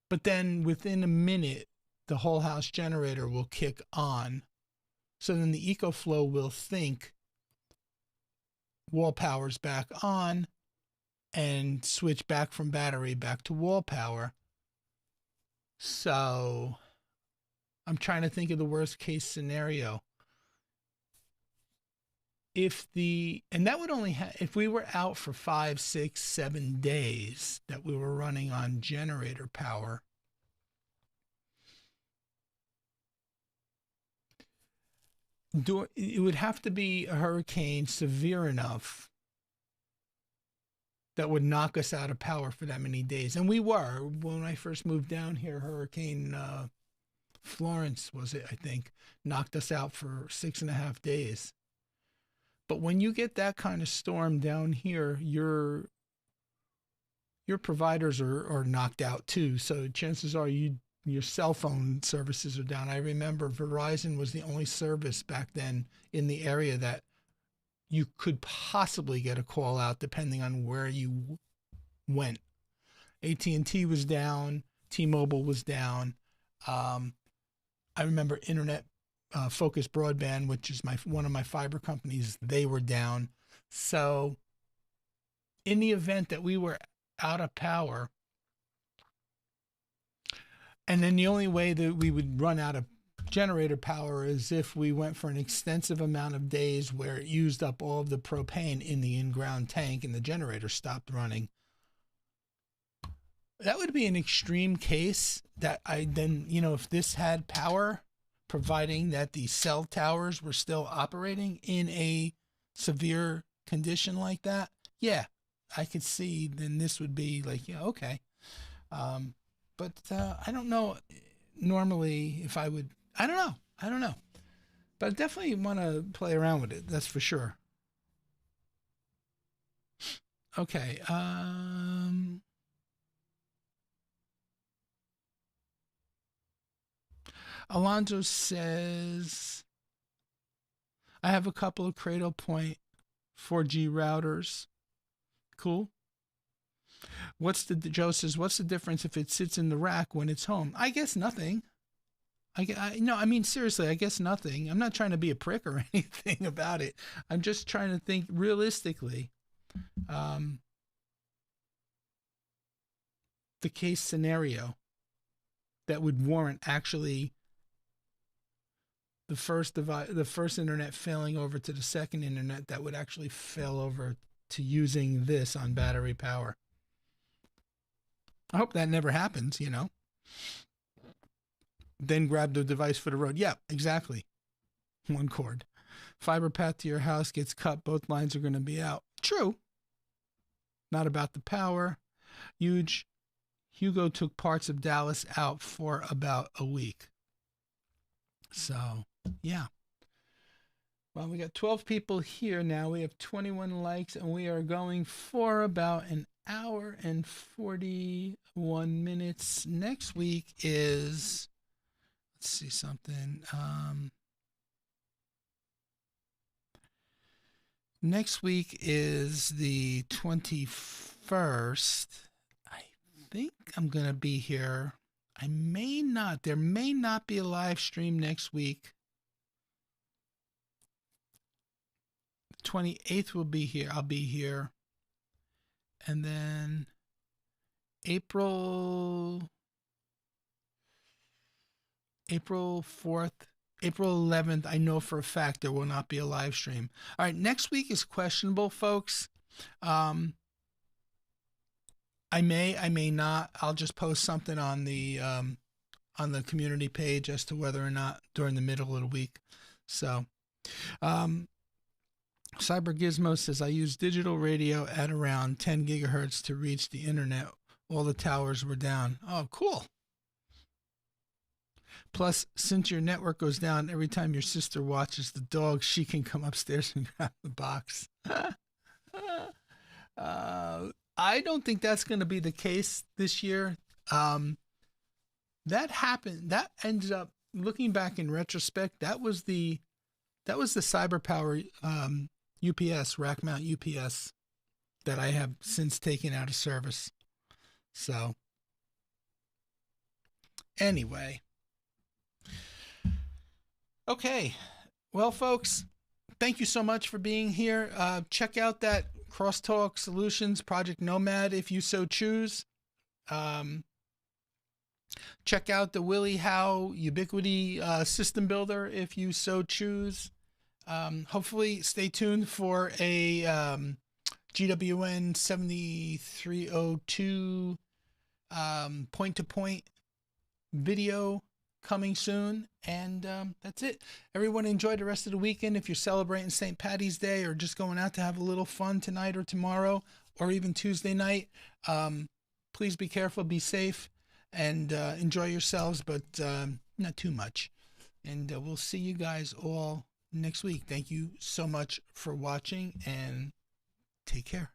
but then within a minute, the whole house generator will kick on. So then the EcoFlow will think wall power's back on and switch back from battery back to wall power. So I'm trying to think of the worst case scenario. And that would only if we were out for 5, 6, 7 days that we were running on generator power. It would have to be a hurricane severe enough that would knock us out of power for that many days. And we were, when I first moved down here, Hurricane Florence was it, I think, knocked us out for 6.5 days. But when you get that kind of storm down here, your providers are knocked out too. So chances are your cell phone services are down. I remember Verizon was the only service back then in the area that you could possibly get a call out depending on where you went. AT&T was down. T-Mobile was down. I remember Internet Focus Broadband, which is one of my fiber companies, they were down. So in the event that we were out of power, and then the only way that we would run out of generator power is if we went for an extensive amount of days where it used up all of the propane in the in-ground tank and the generator stopped running. That would be an extreme case that I then, if this had power, providing that the cell towers were still operating in a severe condition like that, yeah, I could see then this would be like, yeah, okay. But I don't know normally if I would, I don't know. But I definitely want to play around with it, that's for sure. Okay. Alonzo says, I have a couple of Cradle Point 4G routers. Cool. Joe says, what's the difference if it sits in the rack when it's home? I guess nothing. I mean, seriously, I guess nothing. I'm not trying to be a prick or anything about it. I'm just trying to think realistically. The case scenario that would warrant actually the first internet failing over to the second internet that would actually fail over to using this on battery power. I hope that never happens, Then grab the device for the road. Yeah, exactly. One cord. Fiber path to your house gets cut. Both lines are going to be out. True. not about the power. Huge. Hugo took parts of Dallas out for about a week. So, yeah. Well, we got 12 people here now. We have 21 likes, and we are going for about an hour and 41 minutes. Next week is, let's see something. Next week is the 21st. I think I'm going to be here. I may not. There may not be a live stream next week. 28th will be here. I'll be here. And then April 4th, April 11th, I know for a fact there will not be a live stream. All right, next week is questionable, folks. I may not. I'll just post something on the community page as to whether or not during the middle of the week. So, Cyber Gizmo says, I use digital radio at around 10 gigahertz to reach the internet. All the towers were down. Oh, cool. Plus, since your network goes down every time your sister watches the dog, she can come upstairs and grab the box. I don't think that's going to be the case this year. That happened. That ended up, looking back in retrospect, that was the cyber power UPS, rack mount UPS that I have since taken out of service. So, anyway. Okay. Well, folks, thank you so much for being here. Check out that Crosstalk Solutions Project Nomad if you so choose. Check out the Willie Howe Ubiquity System Builder if you so choose. Hopefully stay tuned for a GWN 7302 point-to-point video coming soon. And that's it. Everyone enjoy the rest of the weekend. If you're celebrating St. Paddy's Day or just going out to have a little fun tonight or tomorrow or even Tuesday night, please be careful, be safe, and enjoy yourselves, but not too much. And we'll see you guys all next week. Thank you so much for watching, and take care.